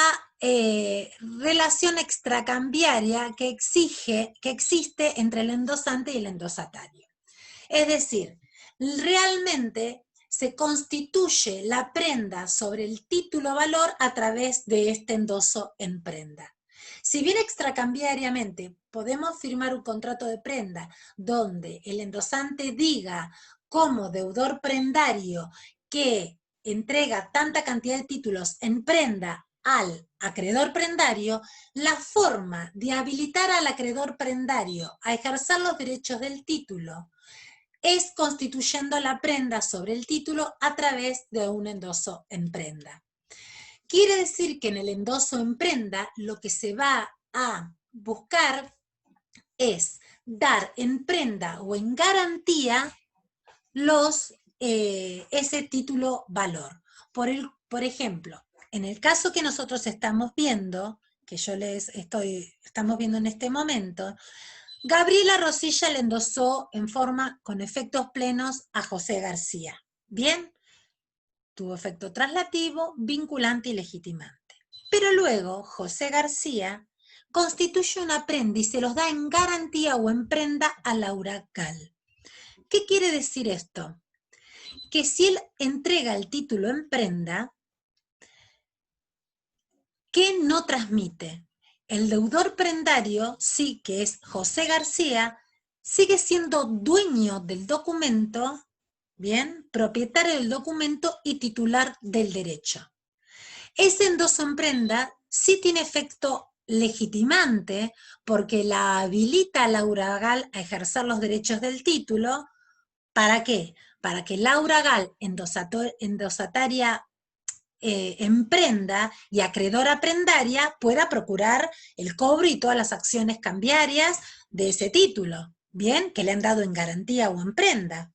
Speaker 1: relación extracambiaria que existe entre el endosante y el endosatario. Es decir, realmente se constituye la prenda sobre el título valor a través de este endoso en prenda. Si bien extracambiariamente podemos firmar un contrato de prenda donde el endosante diga como deudor prendario que entrega tanta cantidad de títulos en prenda al acreedor prendario, la forma de habilitar al acreedor prendario a ejercer los derechos del título es constituyendo la prenda sobre el título a través de un endoso en prenda. Quiere decir que en el endoso en prenda lo que se va a buscar es dar en prenda o en garantía ese título valor. Por ejemplo, en el caso que nosotros estamos viendo, que estamos viendo en este momento, Gabriela Rosilla le endosó en forma con efectos plenos a José García. ¿Bien? Tuvo efecto traslativo, vinculante y legitimante. Pero luego José García constituye una prenda y se los da en garantía o en prenda a Laura Cal. ¿Qué quiere decir esto? Que si él entrega el título en prenda, ¿qué no transmite? El deudor prendario, sí, que es José García, sigue siendo dueño del documento, ¿bien? Propietario del documento y titular del derecho. Ese endoso en prenda sí tiene efecto legitimante porque la habilita a Laura Gal a ejercer los derechos del título. ¿Para qué? Para que Laura Gal, endosataria en prenda y acreedora prendaria, pueda procurar el cobro y todas las acciones cambiarias de ese título, ¿bien? Que le han dado en garantía o en prenda.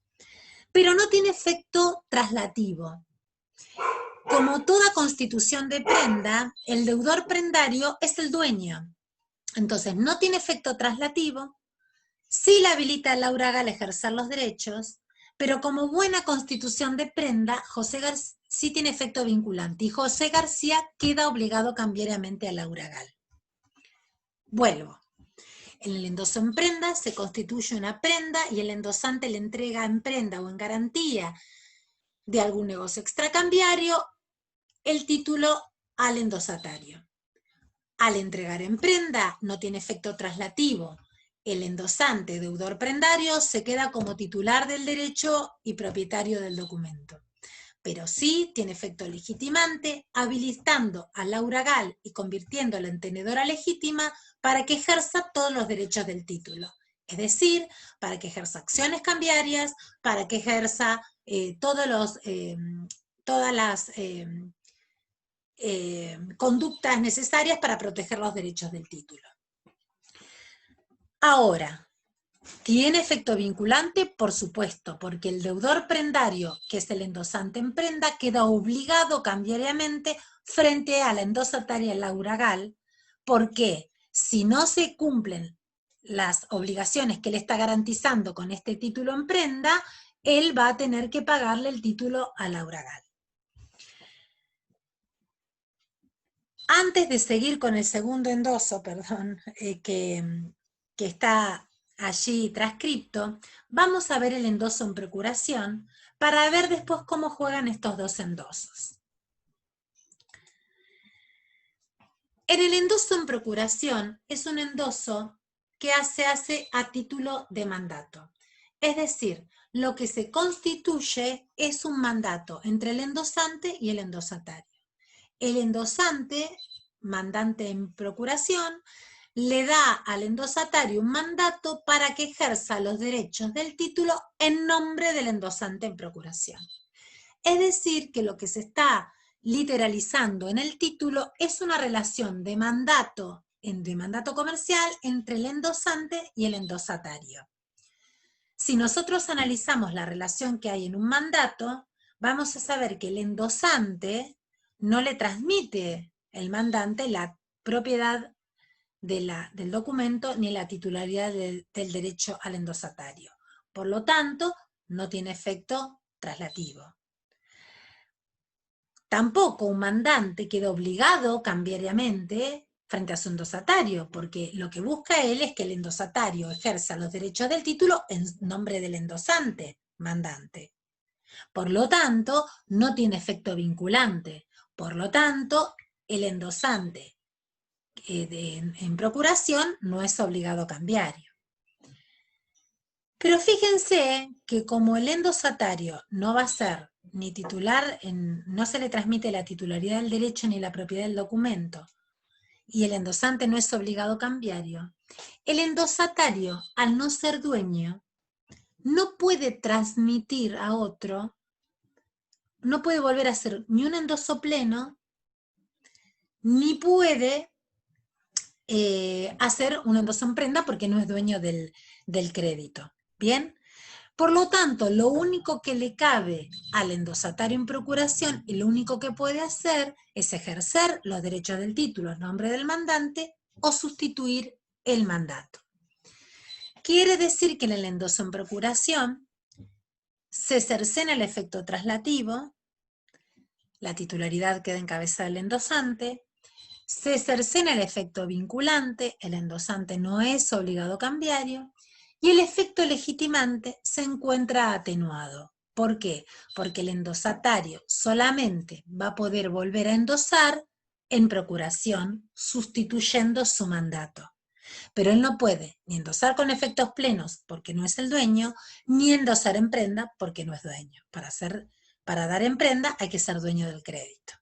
Speaker 1: Pero no tiene efecto traslativo. Como toda constitución de prenda, el deudor prendario es el dueño. Entonces, no tiene efecto traslativo, sí le habilita a Laura Gal a ejercer los derechos, pero como buena constitución de prenda, José García sí tiene efecto vinculante y José García queda obligado cambiariamente a Laura Gal. Vuelvo. En el endoso en prenda se constituye una prenda y el endosante le entrega en prenda o en garantía de algún negocio extracambiario el título al endosatario. Al entregar en prenda no tiene efecto traslativo. El endosante deudor prendario se queda como titular del derecho y propietario del documento. Pero sí tiene efecto legitimante, habilitando a Laura Gal y convirtiéndola en tenedora legítima para que ejerza todos los derechos del título. Es decir, para que ejerza acciones cambiarias, para que ejerza todas las conductas necesarias para proteger los derechos del título. Ahora, ¿tiene efecto vinculante? Por supuesto, porque el deudor prendario, que es el endosante en prenda, queda obligado cambiariamente frente a la endosataria Laura Gal, porque si no se cumplen las obligaciones que él está garantizando con este título en prenda, él va a tener que pagarle el título a Laura Gal. Antes de seguir con el segundo endoso, perdón, que está allí transcripto, vamos a ver el endoso en procuración para ver después cómo juegan estos dos endosos. En el endoso en procuración es un endoso que se hace a título de mandato. Es decir, lo que se constituye es un mandato entre el endosante y el endosatario. El endosante, mandante en procuración, le da al endosatario un mandato para que ejerza los derechos del título en nombre del endosante en procuración. Es decir, que lo que se está literalizando en el título es una relación de mandato comercial entre el endosante y el endosatario. Si nosotros analizamos la relación que hay en un mandato, vamos a saber que el endosante no le transmite el mandante la propiedad del documento ni la titularidad del derecho al endosatario. Por lo tanto, no tiene efecto traslativo. Tampoco un mandante queda obligado cambiariamente frente a su endosatario, porque lo que busca él es que el endosatario ejerza los derechos del título en nombre del endosante, mandante. Por lo tanto, no tiene efecto vinculante. Por lo tanto, el endosante en procuración no es obligado cambiario. Pero fíjense que como el endosatario no va a ser ni titular, no se le transmite la titularidad del derecho ni la propiedad del documento, y el endosante no es obligado cambiario, el endosatario, al no ser dueño, no puede transmitir a otro, no puede volver a ser ni un endoso pleno, ni puede hacer un endoso en prenda porque no es dueño del crédito. ¿Bien? Por lo tanto, lo único que le cabe al endosatario en procuración y lo único que puede hacer es ejercer los derechos del título en nombre del mandante o sustituir el mandato. Quiere decir que en el endoso en procuración se cercena el efecto traslativo, la titularidad queda en cabeza del endosante, se cercena el efecto vinculante, el endosante no es obligado cambiario, y el efecto legitimante se encuentra atenuado. ¿Por qué? Porque el endosatario solamente va a poder volver a endosar en procuración, sustituyendo su mandato. Pero él no puede ni endosar con efectos plenos porque no es el dueño, ni endosar en prenda porque no es dueño. Para dar en prenda hay que ser dueño del crédito.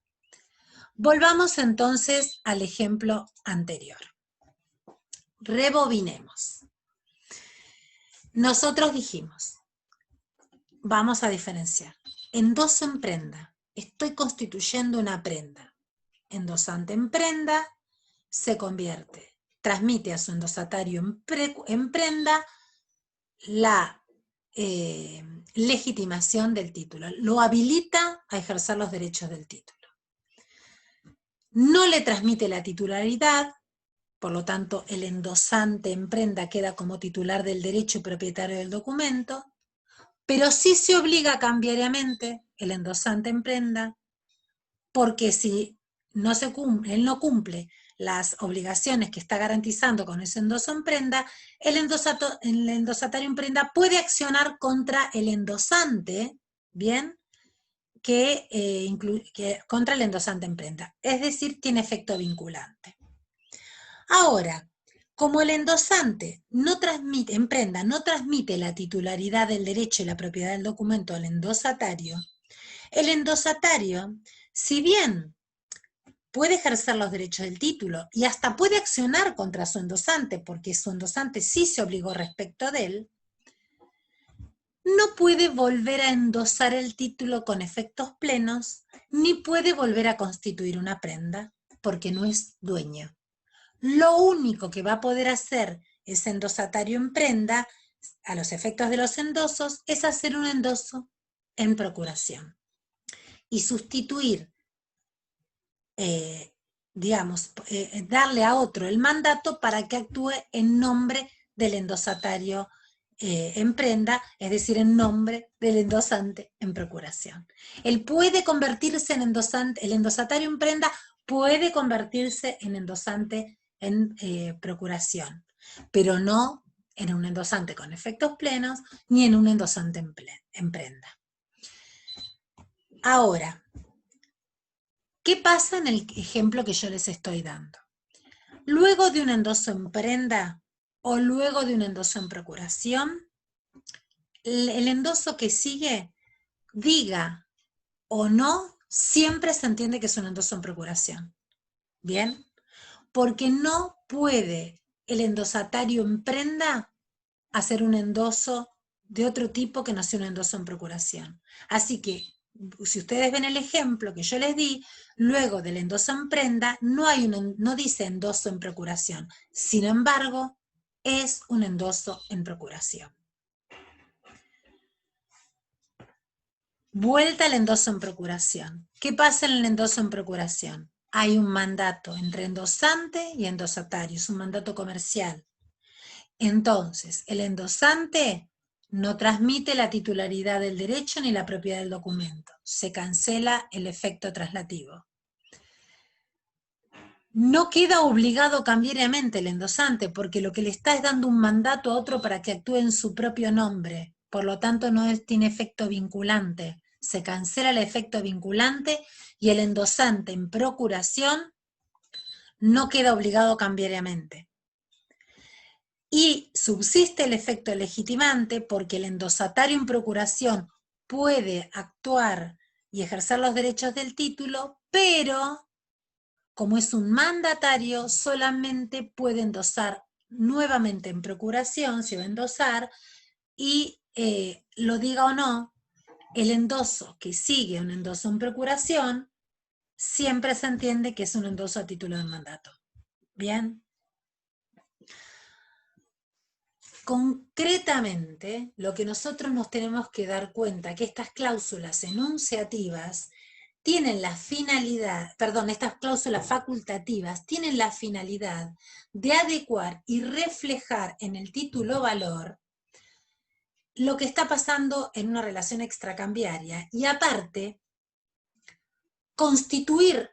Speaker 1: Volvamos entonces al ejemplo anterior. Rebobinemos. Nosotros dijimos, vamos a diferenciar. Endoso en prenda. Estoy constituyendo una prenda. Endosante en prenda se convierte, transmite a su endosatario en prenda la legitimación del título. Lo habilita a ejercer los derechos del título. No le transmite la titularidad, por lo tanto el endosante en prenda queda como titular del derecho y propietario del documento, pero sí se obliga cambiariamente el endosante en prenda, porque si no se cumple, él no cumple las obligaciones que está garantizando con ese endoso en prenda, el endosatario en prenda puede accionar contra el endosante, ¿bien? Que contra el endosante en prenda, es decir, tiene efecto vinculante. Ahora, como el endosante en prenda no transmite la titularidad del derecho y la propiedad del documento al endosatario, el endosatario, si bien puede ejercer los derechos del título y hasta puede accionar contra su endosante, porque su endosante sí se obligó respecto de él, no puede volver a endosar el título con efectos plenos, ni puede volver a constituir una prenda, porque no es dueño. Lo único que va a poder hacer ese endosatario en prenda, a los efectos de los endosos, es hacer un endoso en procuración y sustituir, darle a otro el mandato para que actúe en nombre del endosatario en prenda, es decir, en nombre del endosante en procuración. Él puede convertirse en endosante, el endosatario en prenda puede convertirse en endosante en procuración, pero no en un endosante con efectos plenos ni en un endosante en prenda. Ahora, ¿qué pasa en el ejemplo que yo les estoy dando? Luego de un endoso en prenda o luego de un endoso en procuración, el endoso que sigue, diga o no, siempre se entiende que es un endoso en procuración. ¿Bien? Porque no puede el endosatario en prenda hacer un endoso de otro tipo que no sea un endoso en procuración. Así que, si ustedes ven el ejemplo que yo les di, luego del endoso en prenda no dice endoso en procuración. Sin embargo, es un endoso en procuración. Vuelta al endoso en procuración. ¿Qué pasa en el endoso en procuración? Hay un mandato entre endosante y endosatario, es un mandato comercial. Entonces, el endosante no transmite la titularidad del derecho ni la propiedad del documento. Se cancela el efecto traslativo. No queda obligado cambiariamente el endosante, porque lo que le está es dando un mandato a otro para que actúe en su propio nombre. Por lo tanto, no tiene efecto vinculante. Se cancela el efecto vinculante y el endosante en procuración no queda obligado cambiariamente. Y subsiste el efecto legitimante porque el endosatario en procuración puede actuar y ejercer los derechos del título, pero como es un mandatario, solamente puede endosar nuevamente en procuración, se va a endosar, y lo diga o no, el endoso que sigue un endoso en procuración, siempre se entiende que es un endoso a título de mandato. ¿Bien? Concretamente, lo que nosotros nos tenemos que dar cuenta que estas cláusulas enunciativas tienen la finalidad, estas cláusulas facultativas tienen la finalidad de adecuar y reflejar en el título valor lo que está pasando en una relación extracambiaria y aparte constituir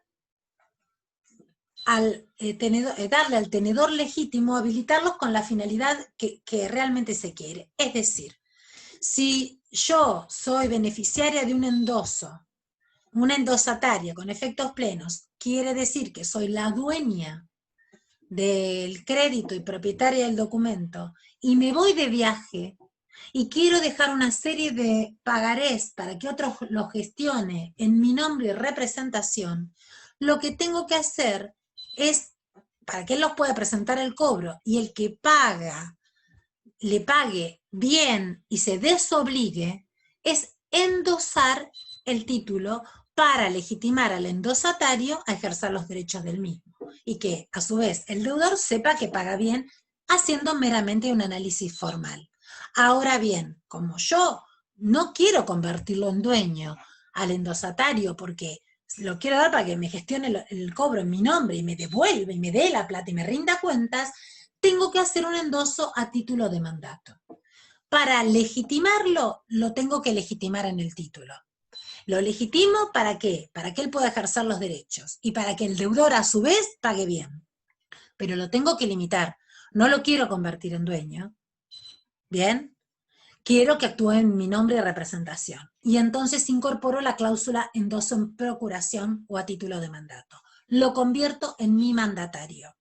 Speaker 1: darle al tenedor legítimo, habilitarlos con la finalidad que realmente se quiere. Es decir, si yo soy beneficiaria de un endoso, una endosataria con efectos plenos, quiere decir que soy la dueña del crédito y propietaria del documento, y me voy de viaje y quiero dejar una serie de pagarés para que otros lo gestione en mi nombre y representación, lo que tengo que hacer es, para que él los pueda presentar el cobro, y el que paga, le pague bien y se desobligue, es endosar el título para legitimar al endosatario a ejercer los derechos del mismo. Y que, a su vez, el deudor sepa que paga bien, haciendo meramente un análisis formal. Ahora bien, como yo no quiero convertirlo en dueño al endosatario porque lo quiero dar para que me gestione el cobro en mi nombre y me devuelva y me dé la plata y me rinda cuentas, tengo que hacer un endoso a título de mandato. Para legitimarlo, lo tengo que legitimar en el título. Lo legitimo ¿para qué? Para que él pueda ejercer los derechos y para que el deudor a su vez pague bien. Pero lo tengo que limitar. No lo quiero convertir en dueño. ¿Bien? Quiero que actúe en mi nombre de representación. Y entonces incorporo la cláusula endoso en procuración o a título de mandato. Lo convierto en mi mandatario.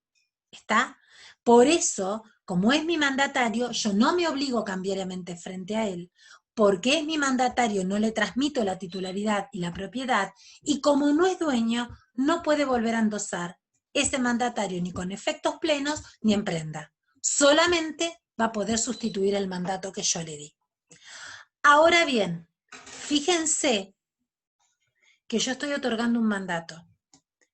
Speaker 1: ¿Está? Por eso, como es mi mandatario, yo no me obligo cambiariamente frente a él, porque es mi mandatario, no le transmito la titularidad y la propiedad, y como no es dueño, no puede volver a endosar ese mandatario ni con efectos plenos ni en prenda. Solamente va a poder sustituir el mandato que yo le di. Ahora bien, fíjense que yo estoy otorgando un mandato.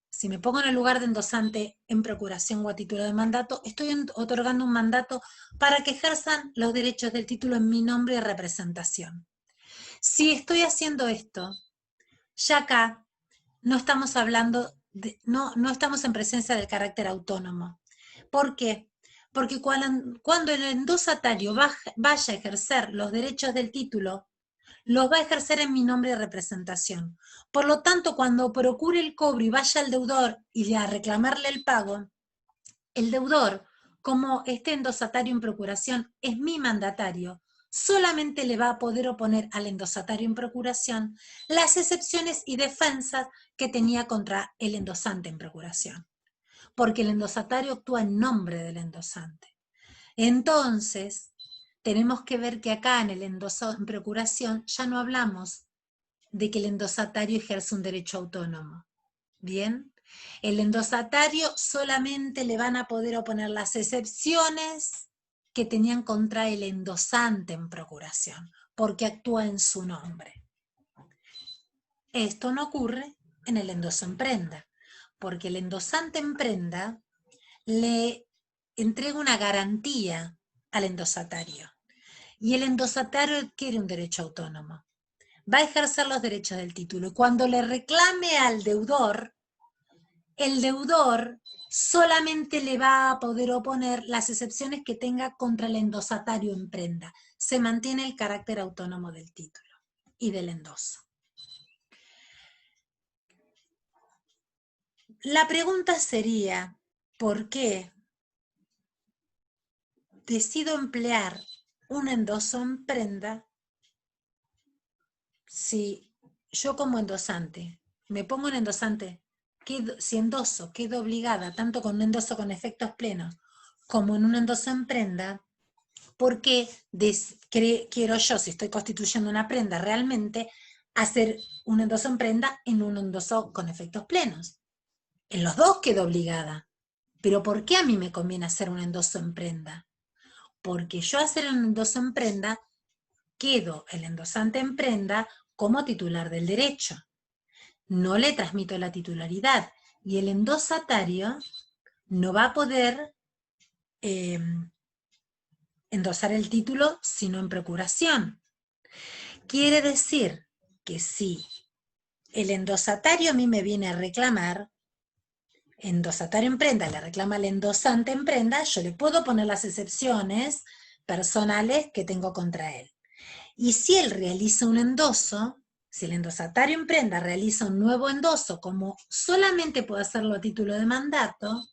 Speaker 1: Si me pongo en el lugar de endosante en procuración o a título de mandato, estoy otorgando un mandato para que ejerzan los derechos del título en mi nombre y representación. Si estoy haciendo esto, ya acá no estamos hablando, no estamos en presencia del carácter autónomo. ¿Por qué? Porque cuando el endosatario vaya a ejercer los derechos del título, los va a ejercer en mi nombre de representación. Por lo tanto, cuando procure el cobro y vaya al deudor y a reclamarle el pago, el deudor, como este endosatario en procuración es mi mandatario, solamente le va a poder oponer al endosatario en procuración las excepciones y defensas que tenía contra el endosante en procuración, porque el endosatario actúa en nombre del endosante. Entonces, tenemos que ver que acá en el endoso en procuración ya no hablamos de que el endosatario ejerce un derecho autónomo. ¿Bien? El endosatario solamente le van a poder oponer las excepciones que tenían contra el endosante en procuración, porque actúa en su nombre. Esto no ocurre en el endoso en prenda, porque el endosante en prenda le entrega una garantía al endosatario. Y el endosatario adquiere un derecho autónomo. Va a ejercer los derechos del título. Y cuando le reclame al deudor, el deudor solamente le va a poder oponer las excepciones que tenga contra el endosatario en prenda. Se mantiene el carácter autónomo del título y del endoso. La pregunta sería, ¿por qué decido emplear un endoso en prenda si yo como endosante me pongo un endosante, si endoso, quedo obligada, tanto con un endoso con efectos plenos como en un endoso en prenda? Porque quiero yo, si estoy constituyendo una prenda realmente, hacer un endoso en prenda en un endoso con efectos plenos? En los dos quedo obligada. Pero ¿por qué a mí me conviene hacer un endoso en prenda? Porque yo hacer un endoso en prenda, quedo el endosante en prenda como titular del derecho. No le transmito la titularidad y el endosatario no va a poder endosar el título sino en procuración. Quiere decir que si el endosatario a mí me viene a reclamar, endosatario en prenda le reclama al endosante en prenda, yo le puedo poner las excepciones personales que tengo contra él. Y si él realiza un endoso, si el endosatario en prenda realiza un nuevo endoso, como solamente puede hacerlo a título de mandato,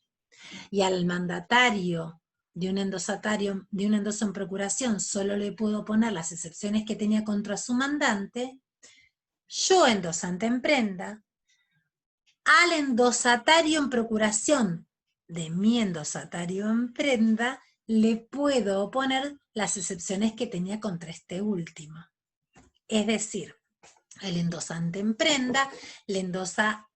Speaker 1: y al mandatario de un endosatario, de un endoso en procuración, solo le puedo poner las excepciones que tenía contra su mandante, yo, endosante en prenda, al endosatario en procuración de mi endosatario en prenda, le puedo oponer las excepciones que tenía contra este último. Es decir, el endosante en prenda le endosa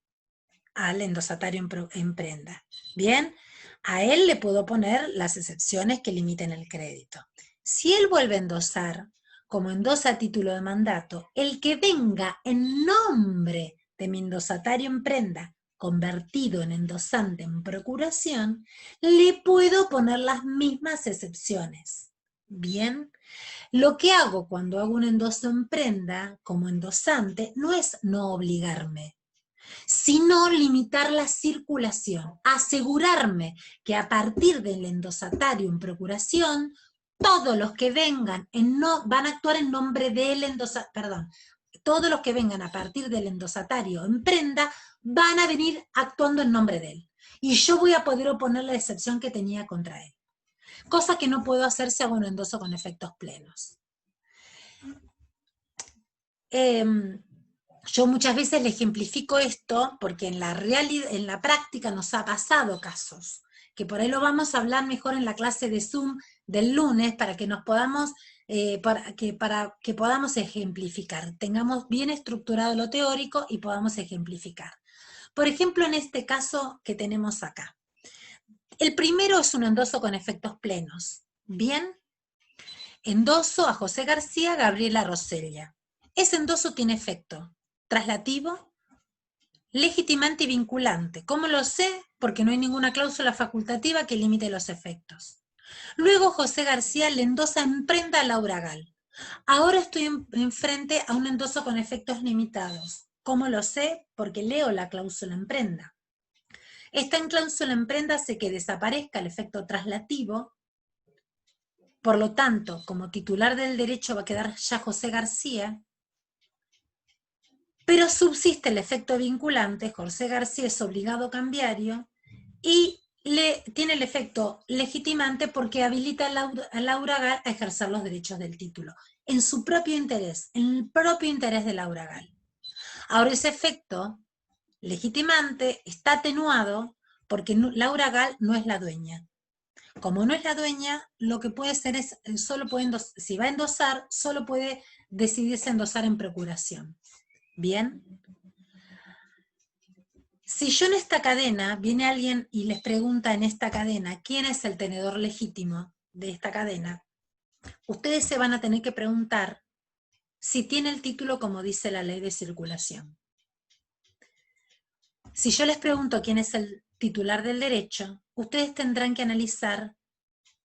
Speaker 1: al endosatario en prenda. Bien, a él le puedo poner las excepciones que limiten el crédito. Si él vuelve a endosar, como endosa a título de mandato, el que venga en nombre de mi endosatario en prenda, convertido en endosante en procuración, le puedo poner las mismas excepciones. Bien, lo que hago cuando hago un endoso en prenda como endosante no es no obligarme, sino limitar la circulación, asegurarme que a partir del endosatario en procuración, todos los que vengan van a actuar en nombre del todos los que vengan a partir del endosatario en prenda van a venir actuando en nombre de él. Y yo voy a poder oponer la excepción que tenía contra él. Cosa que no puedo hacer si hago un endoso con efectos plenos. Yo muchas veces le ejemplifico esto porque en la práctica nos ha pasado casos, que por ahí lo vamos a hablar mejor en la clase de Zoom del lunes para que nos podamos, para que podamos ejemplificar, tengamos bien estructurado lo teórico y podamos ejemplificar. Por ejemplo, en este caso que tenemos acá. El primero es un endoso con efectos plenos. Bien, endoso a José García, Gabriela Rosella. Ese endoso tiene efecto traslativo, legitimante y vinculante. ¿Cómo lo sé? Porque no hay ninguna cláusula facultativa que limite los efectos. Luego José García le endosa en prenda a Laura Gal. Ahora estoy enfrente a un endoso con efectos limitados. ¿Cómo lo sé? Porque leo la cláusula en prenda. Esta cláusula en prenda hace que desaparezca el efecto traslativo. Por lo tanto, como titular del derecho va a quedar ya José García, pero subsiste el efecto vinculante, José García es obligado cambiario, y tiene el efecto legitimante porque habilita a Laura Gal a ejercer los derechos del título, en su propio interés, en el propio interés de Laura Gal. Ahora ese efecto legitimante está atenuado porque Laura Gal no es la dueña. Como no es la dueña, lo que puede ser es, si va a endosar, solo puede decidirse endosar en procuración. ¿Bien? Si yo en esta cadena, viene alguien y les pregunta en esta cadena, ¿quién es el tenedor legítimo de esta cadena? Ustedes se van a tener que preguntar si tiene el título como dice la ley de circulación. Si yo les pregunto quién es el titular del derecho, ustedes tendrán que analizar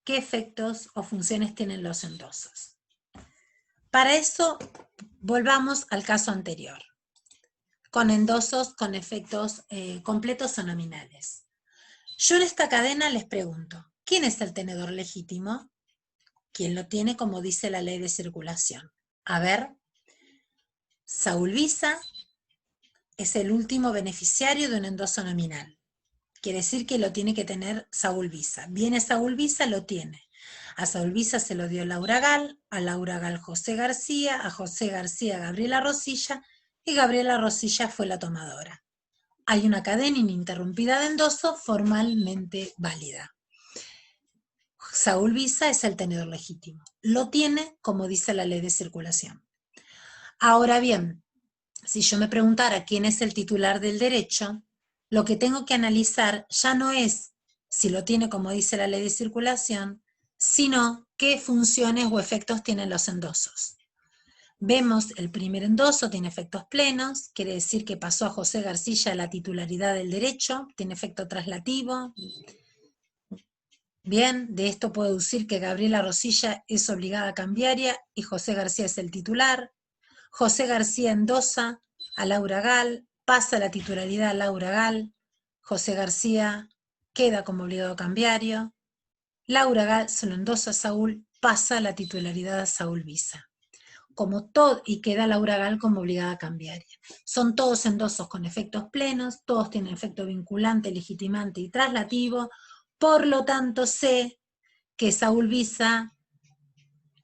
Speaker 1: qué efectos o funciones tienen los endosos. Para eso, volvamos al caso anterior, con endosos con efectos completos o nominales. Yo en esta cadena les pregunto, ¿quién es el tenedor legítimo? ¿Quién lo tiene como dice la ley de circulación? A ver, Saúl Visa es el último beneficiario de un endoso nominal. Quiere decir que lo tiene que tener Saúl Visa. Viene Saúl Visa, lo tiene. A Saúl Visa se lo dio Laura Gal, a Laura Gal José García, a José García Gabriela Rosilla, y Gabriela Rosilla fue la tomadora. Hay una cadena ininterrumpida de endoso formalmente válida. Saúl Visa es el tenedor legítimo. Lo tiene como dice la ley de circulación. Ahora bien, si yo me preguntara quién es el titular del derecho, lo que tengo que analizar ya no es si lo tiene como dice la ley de circulación, sino qué funciones o efectos tienen los endosos. Vemos el primer endoso tiene efectos plenos, quiere decir que pasó a José García la titularidad del derecho, tiene efecto traslativo. Bien, de esto puedo deducir que Gabriela Rosilla es obligada cambiaria y José García es el titular. José García endosa a Laura Gal, pasa la titularidad a Laura Gal, José García queda como obligado cambiario, Laura Gal se lo endosa a Saúl, pasa la titularidad a Saúl Visa. Y queda Laura Gal como obligada cambiaria. Son todos endosos con efectos plenos, todos tienen efecto vinculante, legitimante y traslativo, por lo tanto sé que Saúl Visa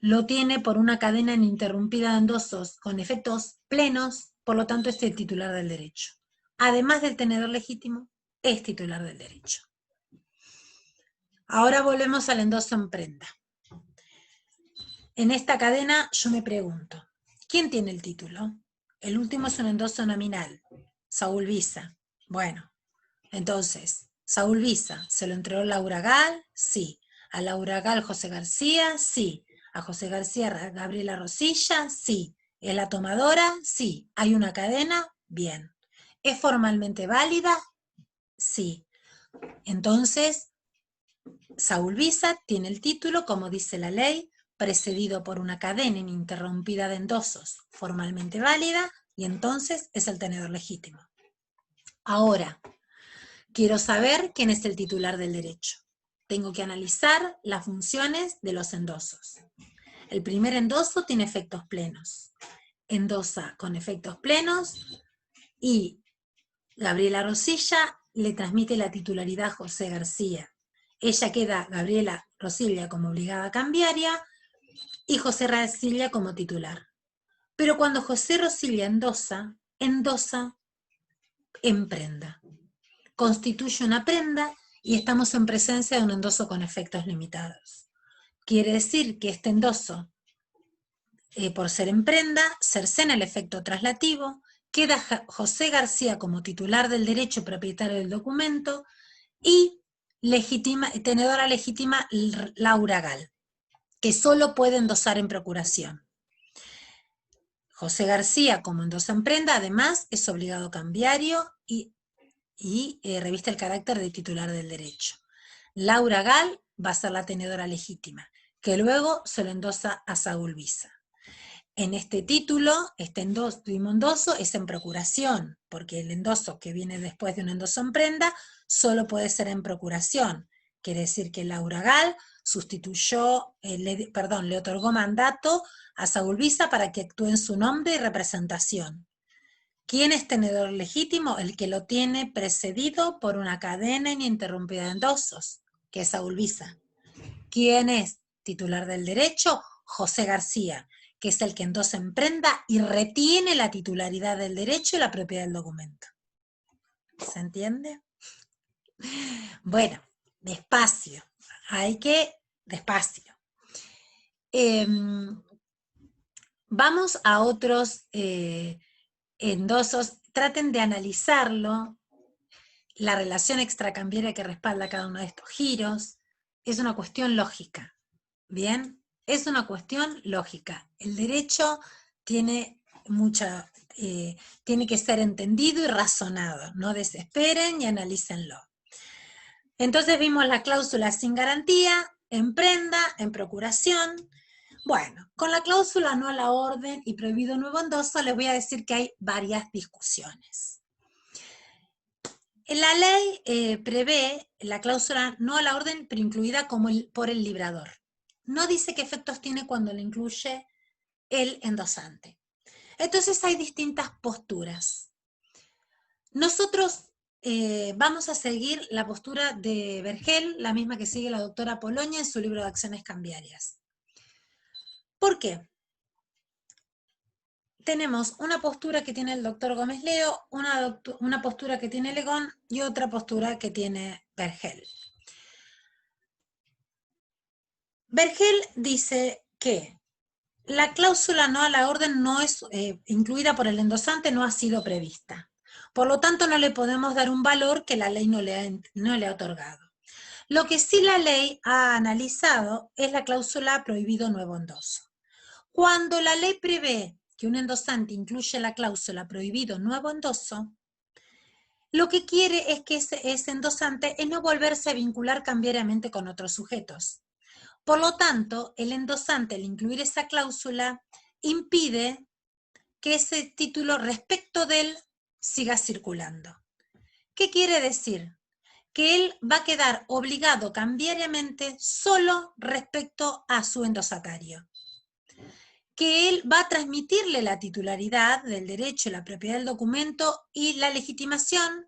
Speaker 1: lo tiene por una cadena ininterrumpida de endosos con efectos plenos, por lo tanto es el titular del derecho. Además del tenedor legítimo, es titular del derecho. Ahora volvemos al endoso en prenda. En esta cadena yo me pregunto, ¿quién tiene el título? El último es un endoso nominal, Saúl Visa. Bueno, Entonces, Saúl Visa, ¿se lo entregó Laura Gal? Sí. ¿A Laura Gal José García? Sí. ¿A José García Gabriela Rosilla? Sí. ¿Es la tomadora? Sí. ¿Hay una cadena? Bien. ¿Es formalmente válida? Sí. Entonces, Saúl Visa tiene el título, como dice la ley, precedido por una cadena ininterrumpida de endosos formalmente válida, y entonces es el tenedor legítimo. Ahora, quiero saber quién es el titular del derecho. Tengo que analizar las funciones de los endosos. El primer endoso tiene efectos plenos. Endosa con efectos plenos y Gabriela Rosilla le transmite la titularidad a José García. Ella queda, Gabriela Rosilla, como obligada cambiaria y José Rosilla como titular. Pero cuando José Rosilla endosa en prenda. Constituye una prenda y estamos en presencia de un endoso con efectos limitados. Quiere decir que este endoso, por ser en prenda, cercena el efecto traslativo, queda José García como titular del derecho propietario del documento y tenedora legítima Laura Gal, que solo puede endosar en procuración. José García, como endosa en prenda, además es obligado cambiario y reviste el carácter de titular del derecho. Laura Gal va a ser la tenedora legítima, que luego se lo endosa a Saúl Visa. En este título, este primo endoso es en procuración, porque el endoso que viene después de un endoso en prenda solo puede ser en procuración. Quiere decir que Laura Gal le otorgó mandato a Saúl Visa para que actúe en su nombre y representación. ¿Quién es tenedor legítimo? El que lo tiene precedido por una cadena ininterrumpida de endosos, que es Saúl Visa. ¿Quién es titular del derecho? José García, que es el que endosa en prenda y retiene la titularidad del derecho y la propiedad del documento. ¿Se entiende? Bueno, despacio. Despacio. Vamos a otros endosos. Traten de analizarlo. La relación extracambiaria que respalda cada uno de estos giros es una cuestión lógica. ¿Bien? Es una cuestión lógica. El derecho tiene tiene que ser entendido y razonado. No desesperen y analícenlo. Entonces vimos la cláusula sin garantía, en prenda, en procuración. Bueno, con la cláusula no a la orden y prohibido nuevo endoso, les voy a decir que hay varias discusiones. La ley prevé la cláusula no a la orden, pero incluida por el librador. No dice qué efectos tiene cuando le incluye el endosante. Entonces hay distintas posturas. Nosotros vamos a seguir la postura de Vergel, la misma que sigue la doctora Polonia en su libro de acciones cambiarias. ¿Por qué? Tenemos una postura que tiene el doctor Gómez Leo, una postura que tiene Legón y otra postura que tiene Vergel. Vergel dice que la cláusula no a la orden no es incluida por el endosante, no ha sido prevista. Por lo tanto, no le podemos dar un valor que la ley no le ha otorgado. Lo que sí la ley ha analizado es la cláusula prohibido nuevo endoso. Cuando la ley prevé que un endosante incluye la cláusula prohibido nuevo endoso, lo que quiere es que ese endosante es no volverse a vincular cambiariamente con otros sujetos. Por lo tanto, el endosante, al incluir esa cláusula, impide que ese título respecto de él siga circulando. ¿Qué quiere decir? Que él va a quedar obligado cambiariamente solo respecto a su endosatario. Que él va a transmitirle la titularidad del derecho, la propiedad del documento y la legitimación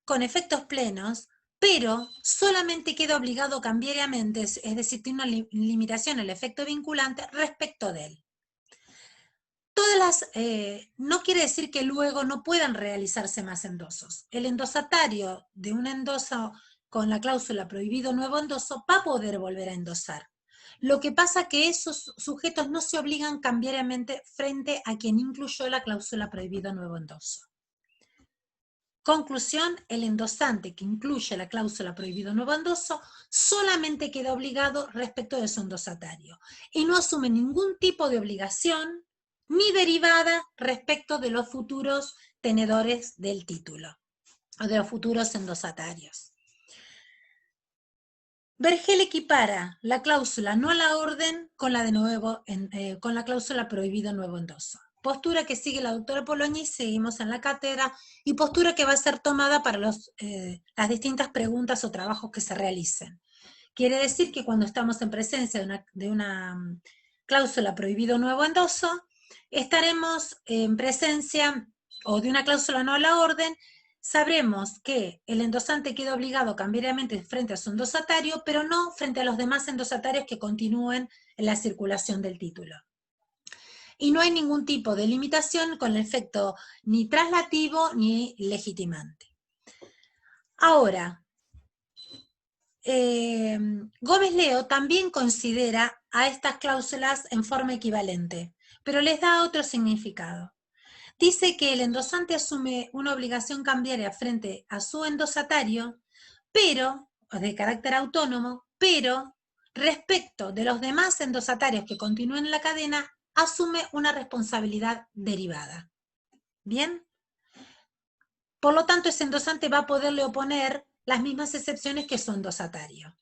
Speaker 1: con efectos plenos, pero solamente queda obligado cambiariamente, es decir, tiene una limitación el efecto vinculante respecto de él. No quiere decir que luego no puedan realizarse más endosos. El endosatario de un endoso con la cláusula prohibido nuevo endoso va a poder volver a endosar. Lo que pasa es que esos sujetos no se obligan cambiariamente frente a quien incluyó la cláusula prohibido nuevo endoso. Conclusión, el endosante que incluye la cláusula prohibido nuevo endoso solamente queda obligado respecto de su endosatario y no asume ningún tipo de obligación ni derivada respecto de los futuros tenedores del título o de los futuros endosatarios. Vergel equipara la cláusula no a la orden con la, con la cláusula prohibido nuevo endoso. Postura que sigue la doctora Pologni, seguimos en la cátedra, y postura que va a ser tomada para las distintas preguntas o trabajos que se realicen. Quiere decir que cuando estamos en presencia de una cláusula prohibido nuevo endoso, estaremos en presencia o de una cláusula no a la orden, sabremos que el endosante queda obligado cambiariamente frente a su endosatario, pero no frente a los demás endosatarios que continúen en la circulación del título. Y no hay ningún tipo de limitación con el efecto ni traslativo ni legitimante. Ahora, Gómez-Leo también considera a estas cláusulas en forma equivalente, pero les da otro significado. Dice que el endosante asume una obligación cambiaria frente a su endosatario, pero, de carácter autónomo, pero respecto de los demás endosatarios que continúen en la cadena, asume una responsabilidad derivada. ¿Bien? Por lo tanto, ese endosante va a poderle oponer las mismas excepciones que su endosatario.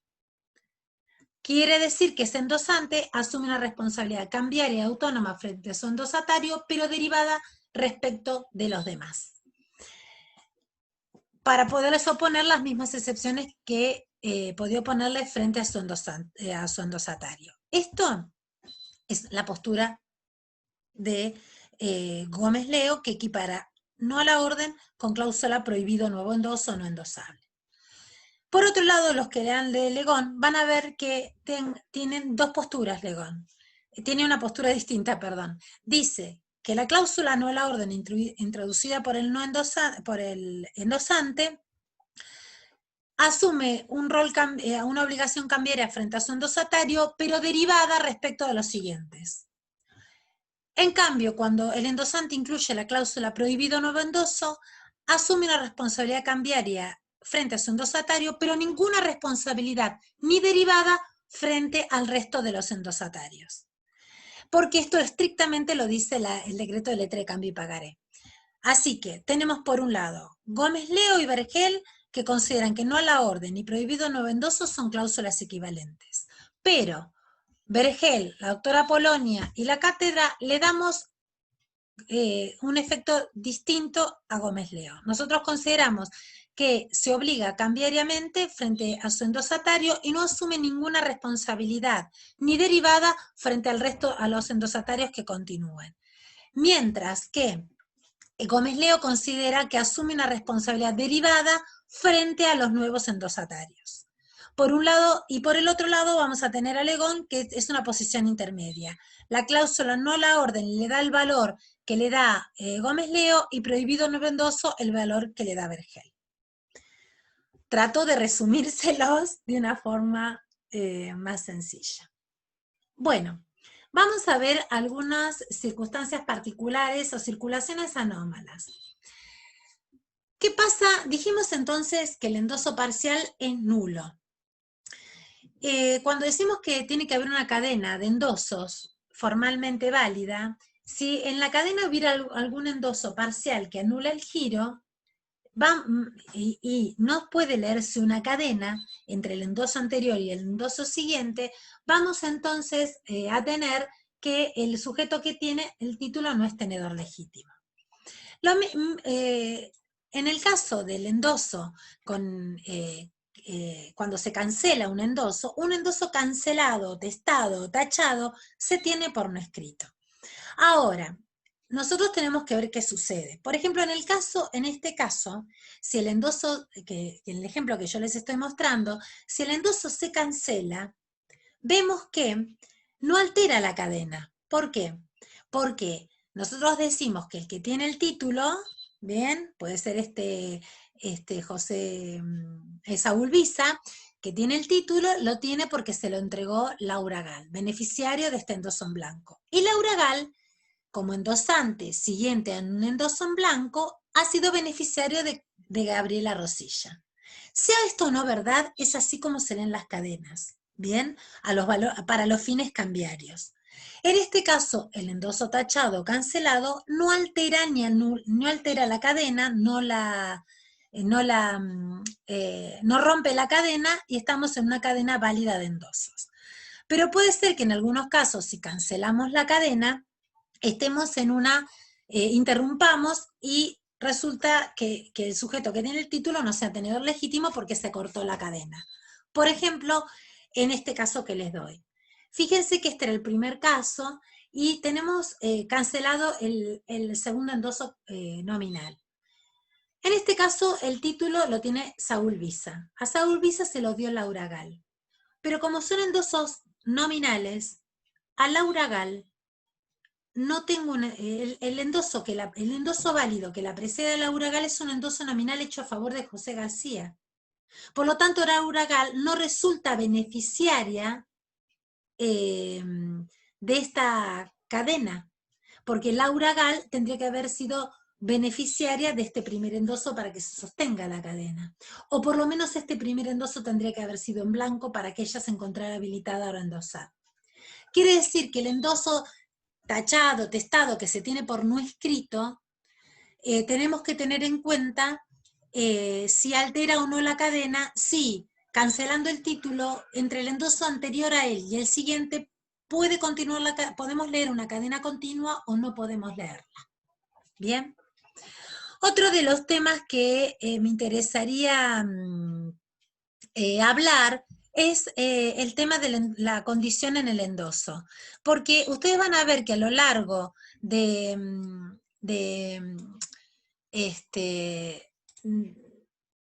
Speaker 1: Quiere decir que ese endosante asume una responsabilidad cambiaria autónoma frente a su endosatario, pero derivada respecto de los demás, para poderles oponer las mismas excepciones que podía oponerle frente a su endosatario. Esto es la postura de Gómez-Leo, que equipara no a la orden con cláusula prohibido nuevo endoso o no endosable. Por otro lado, los que lean de Legón van a ver que tienen dos posturas Legón. Tiene una postura distinta, perdón. Dice que la cláusula no a la orden introducida por el endosante asume una obligación cambiaria frente a su endosatario, pero derivada respecto de los siguientes. En cambio, cuando el endosante incluye la cláusula prohibido nuevo endoso, asume una responsabilidad cambiaria frente a su endosatario, pero ninguna responsabilidad ni derivada frente al resto de los endosatarios. Porque esto estrictamente lo dice el decreto de letra de cambio y pagaré. Así que tenemos por un lado Gómez-Leo y Vergel, que consideran que no a la orden ni prohibido nuevo endoso son cláusulas equivalentes. Pero Vergel, la doctora Polonia y la cátedra le damos un efecto distinto a Gómez-Leo. Nosotros consideramos que se obliga cambiariamente frente a su endosatario y no asume ninguna responsabilidad ni derivada frente al resto a los endosatarios que continúen. Mientras que Gómez-Leo considera que asume una responsabilidad derivada frente a los nuevos endosatarios. Por un lado, y por el otro lado vamos a tener a Legón, que es una posición intermedia. La cláusula no a la orden le da el valor que le da Gómez-Leo y prohibido nuevo endoso el valor que le da Vergel. Trato de resumírselos de una forma más sencilla. Bueno, vamos a ver algunas circunstancias particulares o circulaciones anómalas. ¿Qué pasa? Dijimos entonces que el endoso parcial es nulo. Cuando decimos que tiene que haber una cadena de endosos formalmente válida, si en la cadena hubiera algún endoso parcial que anula el giro, y no puede leerse una cadena entre el endoso anterior y el endoso siguiente, vamos entonces a tener que el sujeto que tiene el título no es tenedor legítimo. En el caso del endoso, cuando se cancela un endoso cancelado, testado, tachado, se tiene por no escrito. Ahora, nosotros tenemos que ver qué sucede. Por ejemplo, en este caso, si el endoso, en el ejemplo que yo les estoy mostrando, si el endoso se cancela, vemos que no altera la cadena. ¿Por qué? Porque nosotros decimos que el que tiene el título, bien, puede ser José Saúl Visa, que tiene el título, lo tiene porque se lo entregó Laura Gal, beneficiario de este endoso en blanco. Y Laura Gal, como endosante siguiente a un endoso en blanco, ha sido beneficiario de de Gabriela Rosilla. Sea esto o no verdad, es así como se leen las cadenas, ¿bien? Para los fines cambiarios. En este caso, el endoso tachado o cancelado no altera no altera la cadena, no rompe la cadena y estamos en una cadena válida de endosos. Pero puede ser que en algunos casos, si cancelamos la cadena, estemos en interrumpamos y resulta que el sujeto que tiene el título no sea tenedor legítimo porque se cortó la cadena. Por ejemplo, en este caso que les doy. Fíjense que este era el primer caso y tenemos cancelado el segundo endoso nominal. En este caso, el título lo tiene Saúl Visa. A Saúl Visa se lo dio Laura Gal. Pero como son endosos nominales, a Laura Gal no tengo el endoso el endoso válido que la precede a Laura Gal es un endoso nominal hecho a favor de José García. Por lo tanto, Laura Gal no resulta beneficiaria de esta cadena, porque Laura Gal tendría que haber sido beneficiaria de este primer endoso para que se sostenga la cadena. O por lo menos este primer endoso tendría que haber sido en blanco para que ella se encontrara habilitada a endosar. Quiere decir que el endoso tachado, testado, que se tiene por no escrito, tenemos que tener en cuenta si altera o no la cadena, si cancelando el título, entre el endoso anterior a él y el siguiente, puede continuar podemos leer una cadena continua o no podemos leerla. Bien. Otro de los temas que me interesaría hablar es el tema de la condición en el endoso, porque ustedes van a ver que a lo largo de